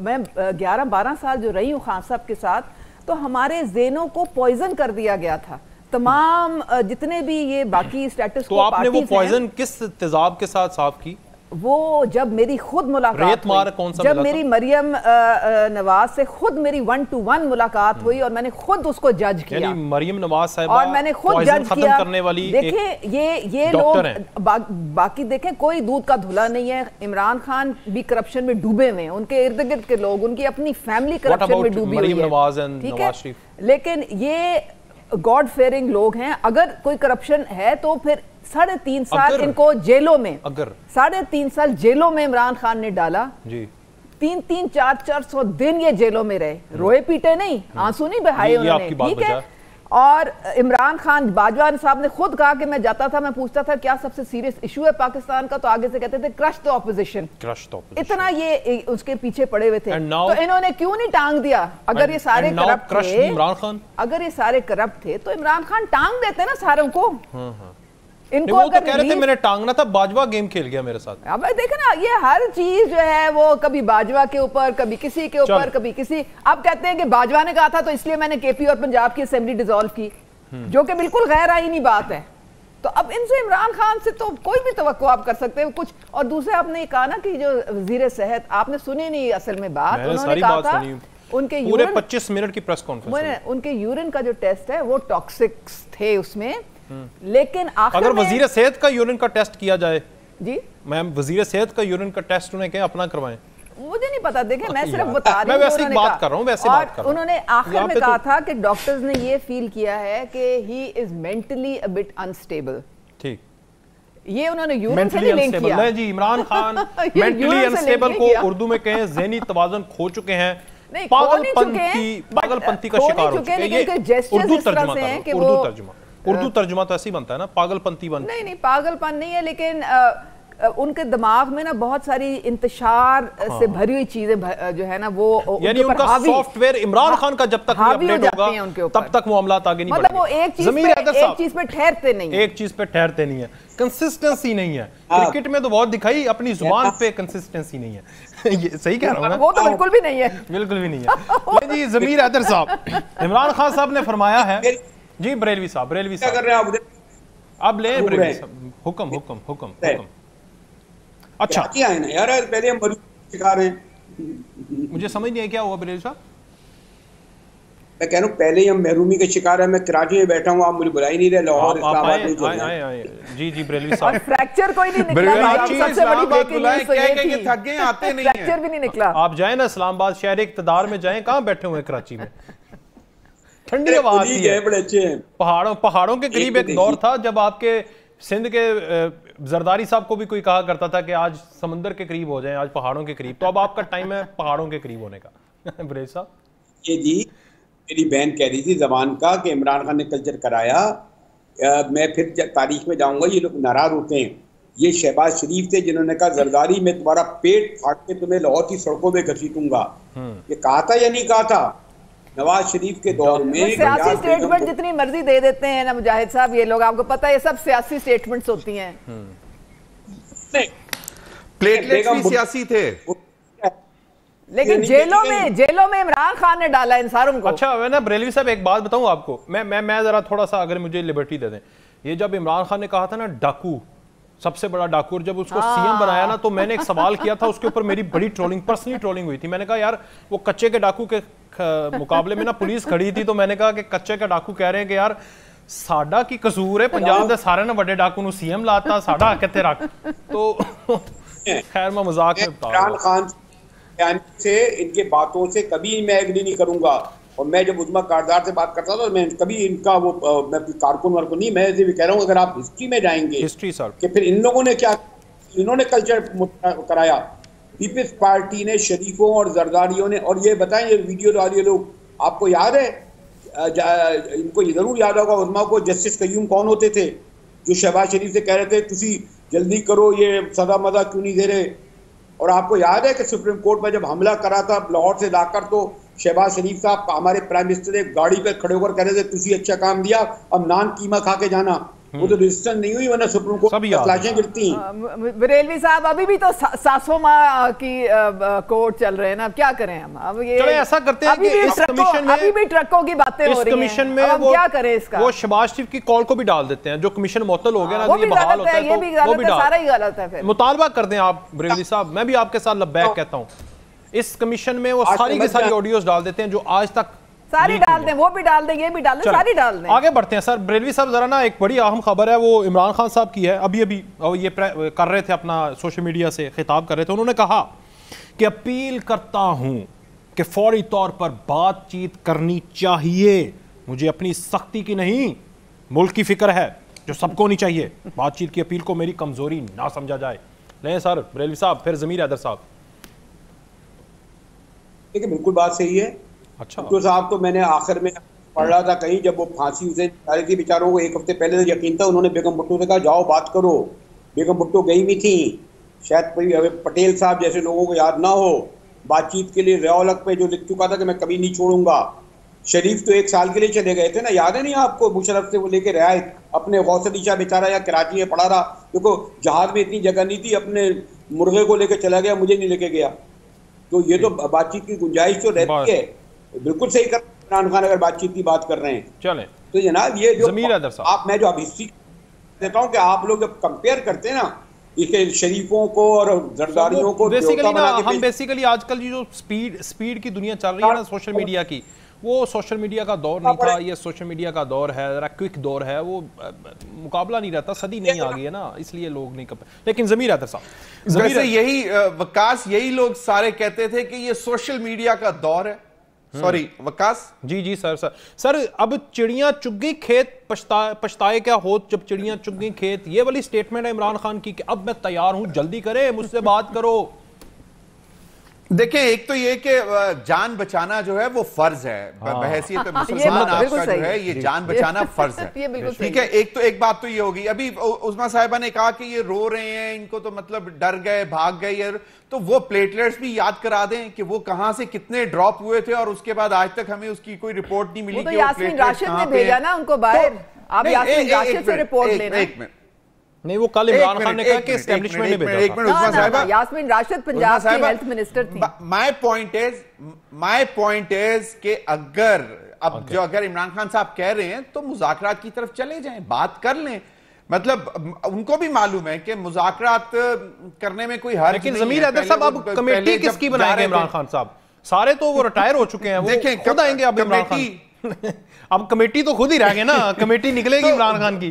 मैं 11-12 साल जो रही हूँ खान साहब के साथ, तो हमारे ज़ेनों को पॉइजन कर दिया गया था। तमाम जितने भी ये बाकी स्टेटस तो आपने वो पॉइजन किस तेजाब के साथ साफ की? वो जब मेरी खुद मुलाकात हुई, जब मेरी मरियम नवाज से खुद मेरी 1-to-1 मुलाकात हुई और मैंने खुद उसको जज किया, यानी मरियम नवाज साहिबा, और मैंने खुद जज किया करने वाली। देखें ये लोग बाकी देखें कोई दूध का धुला नहीं है। इमरान खान भी करप्शन में डूबे हुए हैं, उनके इर्द गिर्द के लोग, उनकी अपनी फैमिली करप्शन में डूबी हुई है, ठीक है। लेकिन ये गॉड फेयरिंग लोग हैं। अगर कोई करप्शन है तो फिर 3.5 साल इनको जेलों में, 3.5 साल जेलों में इमरान खान ने डाला जी। 300, 400 दिन ये जेलों में रहे, रोए पीटे नहीं, आंसू नहीं बहाए उन्होंने, ठीक है। और इमरान खान, बाजवा साहब ने खुद कहा कि मैं जाता था, मैं पूछता था क्या सबसे सीरियस इशू है पाकिस्तान का, तो आगे से कहते थे क्रश द ऑपोजिशन। इतना ये उसके पीछे पड़े हुए थे। तो इन्होंने क्यों नहीं टांग दिया? अगर ये सारे करप्ट थे, अगर ये सारे करप्ट थे तो इमरान खान टांग देते ना सारों को। इनको वो तो कह रहे थे मैंने टांगना था, बाजवा गेम खेल गया मेरे साथ। अब देखे ना, ये हर चीज जो है वो कभी बाजवा के ऊपर, कभी किसी के ऊपर, कभी किसी। आप कहते हैं कि बाजवा ने कहा था तो इसलिए मैंने केपी और पंजाब की असेंबली डिसॉल्व की, जो कि बिल्कुल गैर आईनी बात है। तो अब इनसे, इमरान खान से तो कोई भी तवक्को आप कर सकते हैं कुछ। और दूसरा आपने कहा ना कि जो वजीर सेहत, आपने सुनी नहीं असल में बात, उन्होंने कहा था उनके पूरे 25 मिनट की प्रेस कॉन्फ्रेंस, उनके यूरिन का जो टेस्ट है वो टॉक्सिक्स थे उसमें। लेकिन अगर वजीर सेहत का यूरिन का टेस्ट किया जाए जी, मैम, वजीर सेहत का यूरिन का टेस्ट उन्हें क्या अपना करवाएं? मुझे नहीं पता। देखें, मैं सिर्फ बता रही हूं, मैं वैसे बात कर रहा हूं, वैसे बात कर रहा हूं। उन्होंने आखिर में कहा था कि डॉक्टर्स ने ये फील किया है कि he is mentally a bit unstable. ठीक, ये उन्होंने यूरिन से लिंक किया। नहीं जी, इमरान खान मेंटली अनस्टेबल को उर्दू में कहें ज़हनी तवाज़ुन खो चुके हैं, पागलपंती का शिकार हो चुके हैं। ये उर्दू तर्जुमा, उर्दू तर्जुमा तो ऐसे ही बनता है ना, पागलपंती बन। नहीं, पागलपन नहीं है, लेकिन उनके दिमाग में ना बहुत सारी इंतशार से भरी हुई चीजें जो है ना, वो यानी उनका सॉफ्टवेयर इमरान खान का जब तक अपडेट होगा तब तक मामलात आगे नहीं बढ़ेंगे। मतलब वो एक चीज पे ठहरते नहीं है, एक चीज पे ठहरते नहीं है, कंसिस्टेंसी नहीं है। क्रिकेट में तो बहुत दिखाई, अपनी जुबान पे कंसिस्टेंसी नहीं है। ये सही कह रहा हूँ, वो तो बिल्कुल भी नहीं है, बिल्कुल भी नहीं है जी। ज़मीर हैदर साहब, इमरान खान साहब ने फरमाया है जी, बरेलवी साहब क्या कर रहे हैं आप? अब ले बरेलवी साहब, हुक्म। अच्छा क्या है ना यार, पहले हम शिकार हैं। मुझे समझ नहीं है क्या हुआ बरेलवी साहब। मैं कह रहा हूँ पहले हम महरूमी के शिकार हैं। मैं कराची में बैठा हूँ, आप मुझे बुला ही नहीं रहे। लाहौर, इस्लामाबाद जी बरेलवी साहब। और फ्रैक्चर कोई नहीं निकला, सबसे बड़ी ब्रेकिंग न्यूज़ तो ये थी, थक गए, आते नहीं हैं। फ्रैक्चर भी नहीं निकला। आप जाए ना इस्लामाबाद, शहर इक़्तिदार में जाएं, कहाँ बैठे हुए कराची में? ठंडी हवा आती है, बड़े अच्छे हैं। पहाड़ों के करीब एक दौर था जब आपके सिंध के जरदारी साहब को भी कोई कहा करता था कि आज समंदर के करीब हो जाएं, आज पहाड़ों के करीब। तो अब आपका टाइम है पहाड़ों के करीब होने का। बरेलवी साहब, ये जी मेरी बहन कह रही थी जबान का कि इमरान खान ने कल्चर कराया। मैं फिर तारीख में जाऊंगा, ये लोग नाराज होते हैं। ये शहबाज शरीफ थे जिन्होंने कहा जरदारी में तुम्हारा पेट फाड़ के तुम्हें लाहौर की सड़कों में घसीटूंगा। ये कहा था या नहीं कहा था नवाज शरीफ के दौर में? सियासी स्टेटमेंट जितनी मर्जी दे देते हैं ना मुजाहिद साहब, ये लोग, आपको पता है ये सब सियासी स्टेटमेंट्स होती हैं। प्लेटलेट्स भी सियासी थे, लेकिन जेलों में इमरान खान ने डाला इन सारों को। अच्छा मैं ना बरेलवी साहब एक बात बताऊं आपको, मैं जरा थोड़ा सा अगर मुझे लिबर्टी दे दें, ये जब इमरान खान ने कहा था ना डाकू सबसे बड़ा डाकू, और जब उसको सीएम बनाया ना तो मैंने एक सवाल किया था, उसके ऊपर मेरी बड़ी ट्रोलिंग, पर्सनली ट्रोलिंग हुई थी। मैंने कहा यार वो कच्चे के डाकू के मुकाबले में ना पुलिस खड़ी थी, तो मैंने कहा कि कच्चे का डाकू कह रहे हैं कि यार साडा की कसूर है, पंजाब के सारे ना बड़े डाकू नु सीएम लाता, साडा किथे रख। तो खैर मैं मजाक में बता रहा हूं। इमरान खान से इनके बातों से कभी मैं एग्री नहीं करूंगा, और मैं जब उजमा कारदार से बात करता था मैं कभी इनका वो मैं कारकुन वारकुन नहीं, मैं ये भी कह रहा हूँ अगर आप हिस्ट्री में जाएंगे, हिस्ट्री सर, कि फिर इन लोगों ने क्या, इन्होंने कल्चर कराया, पीपल्स पार्टी ने, शरीफों और जरदारियों ने। और ये बताएं ये वीडियो वाले लोग, आपको याद है, इनको ये जरूर याद होगा उजमा को, जस्टिस कयूम कौन होते थे जो शहबाज शरीफ से कह रहे थे तुसी जल्दी करो, ये सदा मजा क्यों नहीं दे रहे। और आपको याद है कि सुप्रीम कोर्ट में जब हमला करा था लाहौर से लाकर, तो शहबाज शरीफ साहब हमारे प्राइम मिनिस्टर एक गाड़ी पे खड़े होकर कह रहे थे तुसी अच्छा काम दिया, अब नान कीमा खा के जाना। वो तो रजिस्टर नहीं हुई, वरना सुप्रीम कोर्ट तलाशें गिरती। बरेलवी साहब अभी भी तो सासों माँ की कोर्ट चल रहे हैं ना, अब क्या करें हम? अब ये ऐसा करते हैं कि इस कमीशन में अभी भी ट्रकों की बातें हो रही हैं, कमीशन में अब क्या करें इसका? वो शहबाज शरीफ की कॉल को भी डाल देते हैं, जो कमीशन मुअत्तल हो गया ना, ये बहाल होता है, ये भी गलत है, सारा ही गलत है। फिर मुतालबा कर दें आप बरेलवी साहब, मैं भी आपके साथ लब्बैक कहता हूं, इस कमीशन में वो सारी की सारी ऑडियोज डाल देते हैं जो आज तक सारी डाल दें, वो भी डाल दें, ये भी डाल दें, सारी डाल दें। आगे बढ़ते हैं सर। बरेलवी साहब जरा ना एक बड़ी अहम खबर है, वो इमरान खान साहब की है, अभी ये कर रहे थे अपना सोशल मीडिया से खिताब कर रहे थे, उन्होंने कहा कि अपील करता हूं कि फौरी तौर पर बातचीत करनी चाहिए, मुझे अपनी सख्ती की नहीं मुल्क की फिक्र है जो सबको होनी चाहिए, बातचीत की अपील को मेरी कमजोरी ना समझा जाए। नहीं सर बरेलवी साहब, फिर जमीर हैदर साहब। देखिए बिल्कुल बात सही है। अच्छा तो साहब तो मैंने आखिर में पढ़ रहा था कहीं, जब वो फांसी उसे जा रही थी बेचारों को, एक हफ्ते पहले तो यकीन था, उन्होंने बेगम भुट्टो से कहा जाओ बात करो। बेगम भुट्टो गई भी थी, शायद पटेल साहब जैसे लोगों को याद ना हो, बातचीत के लिए रयालक पे जो लिख चुका था कि मैं कभी नहीं छोड़ूंगा। शरीफ तो 1 साल के लिए चले गए थे ना, याद है नहीं आपको? मुशर्रफ से वो लेके रियायत, अपने गौसली शाह बेचारा या कराची में पड़ा रहा, देखो जहाज में इतनी जगह नहीं थी, अपने मुर्गे को लेकर चला गया, मुझे नहीं लेके गया। तो ये तो बातचीत की गुंजाइश तो रहती है, बिल्कुल सही कर इमरान खान अगर बातचीत की बात कर रहे हैं। चलें तो जनाब ये जो आप, मैं जो अब हिस्ट्री देता हूँ कि आप लोग जब कंपेयर करते हैं ना इसके शरीफों को और जरदारियों को, बेसिकली ना हम बेसिकली आजकल जो स्पीड की दुनिया चल रही है ना सोशल मीडिया की, वो सोशल मीडिया का दौर नहीं था, ये सोशल मीडिया का दौर है, जरा क्विक दौर है, वो मुकाबला नहीं रहता, सदी नहीं आ गई है ना, इसलिए लोग नहीं कर। लेकिन जमीर हैदर साहब, वैसे यही वकास, यही लोग सारे कहते थे कि ये सोशल मीडिया का दौर है। सॉरी वकास जी सर अब चिड़ियां चुग गई खेत पछताए क्या हो, जब चिड़ियां चुग गई खेत, ये वाली स्टेटमेंट है इमरान खान की कि अब मैं तैयार हूं, जल्दी करें मुझसे बात करो। देखिए एक तो ये कि जान बचाना जो है वो फर्ज है, बहैसियत मुसलमान आपका जो है ये जान बचाना फर्ज है, ठीक है। एक बात तो ये होगी, अभी उस्मा साहिबा ने कहा कि ये रो रहे हैं, इनको तो मतलब डर गए, भाग गए, तो वो प्लेटलेट्स भी याद करा दें कि वो कहां से कितने ड्रॉप हुए थे, और उसके बाद आज तक हमें उसकी कोई रिपोर्ट नहीं मिली। तो यास्मीन राशिद ने भेजा ना उनको बाहर, आप यास्मीन राशिद से रिपोर्ट लेना। एक मिनट, नहीं वो कल इमरान खान ने कहा कि एस्टेब्लिशमेंट ने भेजा। एक मिनट उस्मा साहिबा, यास्मीन राशिद पंजाब की हेल्थ मिनिस्टर थी। माय पॉइंट इज कि अगर इमरान खान साहब कह रहे हैं तो मुज़ाकरात की तरफ चले जाएं, बात कर लें, मतलब उनको भी मालूम है कि मुज़ाकरात करने में कोई हर्ज नहीं है। जमीर हैदर साहब अब कमेटी किसकी बनाएंगे इमरान खान साहब? सारे तो वो रिटायर हो चुके हैं, देखें खुद आएंगे अब इमरान खान। अब कमेटी तो खुद ही रह गए ना, कमेटी निकलेगी इमरान खान की।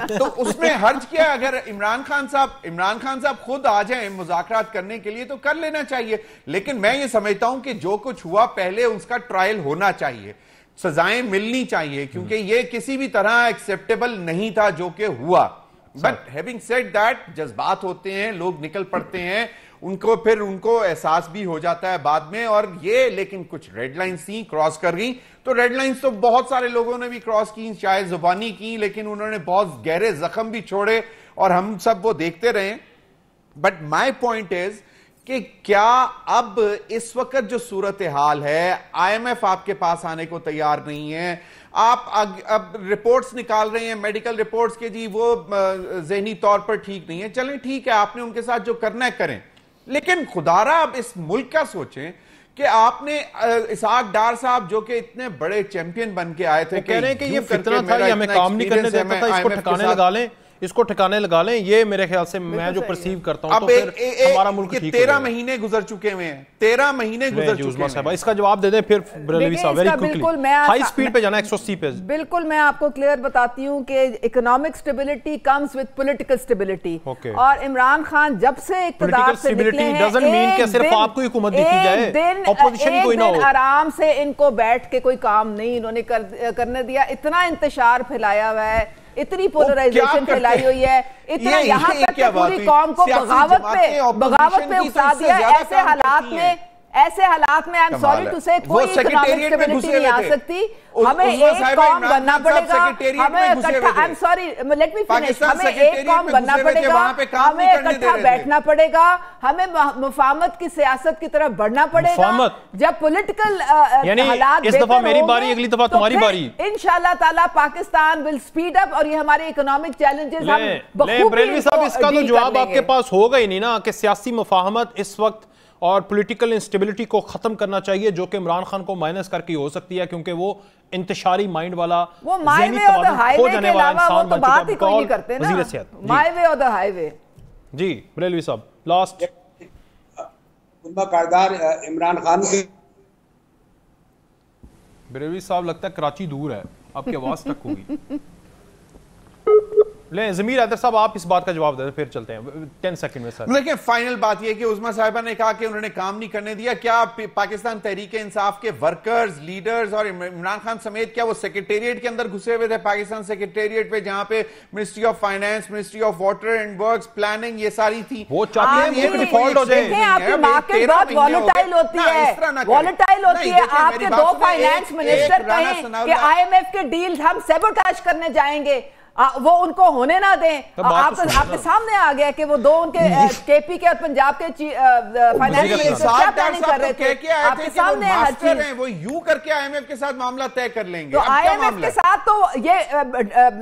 तो उसमें हर्ज क्या है? अगर इमरान खान साहब खुद आ जाएं मुज़ाकरात करने के लिए तो कर लेना चाहिए, लेकिन मैं ये समझता हूं कि जो कुछ हुआ पहले उसका ट्रायल होना चाहिए, सजाएं मिलनी चाहिए, क्योंकि ये किसी भी तरह एक्सेप्टेबल नहीं था जो कि हुआ। बट हैविंग सेड दैट, जज्बात होते हैं, लोग निकल पड़ते हैं, उनको एहसास भी हो जाता है बाद में। और ये लेकिन कुछ रेड लाइंस थी, क्रॉस कर गई। तो रेड लाइंस तो बहुत सारे लोगों ने भी क्रॉस की, चाहे जुबानी की, लेकिन उन्होंने बहुत गहरे जख्म भी छोड़े और हम सब वो देखते रहे। बट माई पॉइंट इज कि क्या अब इस वक्त जो सूरत हाल है, IMF आपके पास आने को तैयार नहीं है, आप अब रिपोर्ट्स निकाल रहे हैं, मेडिकल रिपोर्ट्स के जी वो ज़हनी तौर पर ठीक नहीं है, चलें ठीक है, आपने उनके साथ जो करना है करें, लेकिन खुदारा अब इस मुल्क का सोचें कि आपने इसहाक डार साहब जो कि इतने बड़े चैंपियन बन के आए थे, कह रहे हैं कि ये फितना था, ये हमें काम नहीं करने देता था, इसको ठिकाने लगा लें, इसको ठिकाने लगा लें। ये मेरे ख्याल से मैं जो परसीव करता हूं, तो फिर हमारा मुल्क ठीक 13 महीने गुजर चुके हुए हैं, 13 महीने गुजर चुके हैं। इसका जवाब दे दें फिर बरेलवी साहब, वेरी क्विकली, हाई स्पीड पे जाना 180 पे। बिल्कुल, मैं आपको क्लियर बताती हूं कि economic stability comes with political stability. और इमरान खान जब से इक़्तिदार से निकले हैं, डजंट मीन कि सिर्फ आपको ही हुकूमत दी जाए, ऑपोजिशन ही कोई ना हो। आराम से इनको बैठ के कोई काम नहीं इन्होंने करने दिया। इतना इंतशार फैलाया हुआ है, इतनी पोलराइजेशन फैलाई हुई है, इतना यहाँ तक कि पूरी कौम को बगावत पे उकसा दिया। ऐसे हालात में आई एम सॉरी टू से कोई इकोनॉमिक स्टेबिलिटी नहीं आ सकती। हमें एक कौम बनना पड़ेगा, हमें इकट्ठा, I am sorry let me finish, हमें एक कौम बनना पड़ेगा, हमें इकट्ठा बैठना पड़ेगा, हमें मुफाहमत की सियासत की तरफ बढ़ना पड़ेगा। जब पॉलिटिकल हालात इस दफा मेरी बारी, अगली दफा तुम्हारी बारी, इंशाल्लाह ताला पाकिस्तान विल स्पीड अप और ये हमारे इकोनॉमिक चैलेंजेस हम बरेलवी साहब, इसका तो जवाब आपके पास होगा ही नहीं ना कि सियासी मुफाहमत इस वक्त और पॉलिटिकल इंस्टेबिलिटी को खत्म करना चाहिए, जो कि इमरान खान को माइनस करके हो सकती है, क्योंकि वो इंतशारी माइंड वाला, वो माय वे और द हाईवे के अलावा वो तो बात ही कोई नहीं करते ना, माय वे और द हाईवे। जी बरेलवी साहब, लास्ट कायदार इमरान खान के। बरेलवी साहब, लगता है कराची दूर है, आपकी आवाज तक होगी। ले ज़मीर हैदर साहब, आप इस बात का जवाब दे, फिर चलते हैं 10 सेकंड में सर। लेकिन फाइनल बात यह कि उज़मा साहिबा ने कहा कि उन्होंने काम नहीं करने दिया। क्या पाकिस्तान तहरीक इंसाफ के वर्कर्स, लीडर्स और इमरान खान समेत क्या वो सेक्रेटेरिएट के अंदर घुसे हुए थे, पाकिस्तान सेक्रेटेरिएट पे, जहां पे ministry of finance, ministry of water and works, planning, ये सारी थी। वो चाहते हैं डिफॉल्ट हो जाए। आपकी मार्केट बहुत वॉलेटाइल होती है, वॉलेटाइल होती है। आपके दो फाइनेंस मिनिस्टर कहें कि IMF के डील हम सैबोटाज करने जाएंगे, वो उनको होने ना दें। आपके सामने आ गया कि वो दो उनके KP के और पंजाब के फाइनेंस मिनिस्टर क्या प्लानिंग कर रहे थे, आपके सामने हर चीज। वो यूं करके IMF के साथ मामला तय कर लेंगे। तो IMF के साथ तो ये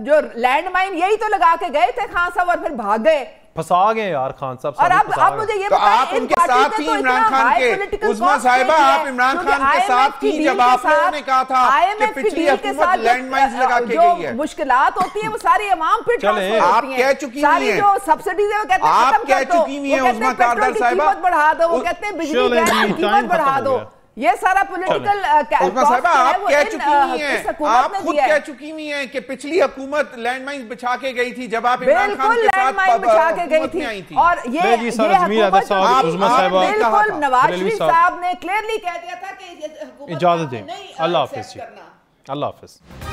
जो लैंड माइन यही तो लगा के गए थे खान साहब और फिर भाग गए, फंसा गए यार खान साहब। और अब मुझे ये बताएं, आप उनके साथ थी इमरान खान के, उज़मा साहिबा आप इमरान खान के साथ थी जब आपने कहा था कि पिछली हुकूमत लैंडमाइंस लगा के गई है। मुश्किलात होती है वो सारी अवाम पे ट्रांसफर आप कह चुकी हैं, सारी जो सब्सिडीज है वो कहते हैं आप कह चुकी हैं, उज़मा कादर साहिबा बढ़ा दो, वो कहते हैं बिजली गैस की कीमत बढ़ा दो। ये सारा पॉलिटिकल आप कह चुकी हुई हैं, आप खुद कह चुकी हुई हैं कि पिछली हुकूमत लैंडमाइन बिछा के गई थी जब आप इमरान खान के साथ बिछा के गई थी। और ये बिल्कुल नवाज शरीफ साहब ने क्लियरली कह दिया था कि इजाजत दें। अल्लाह हाफिज, अल्लाह हाफिज।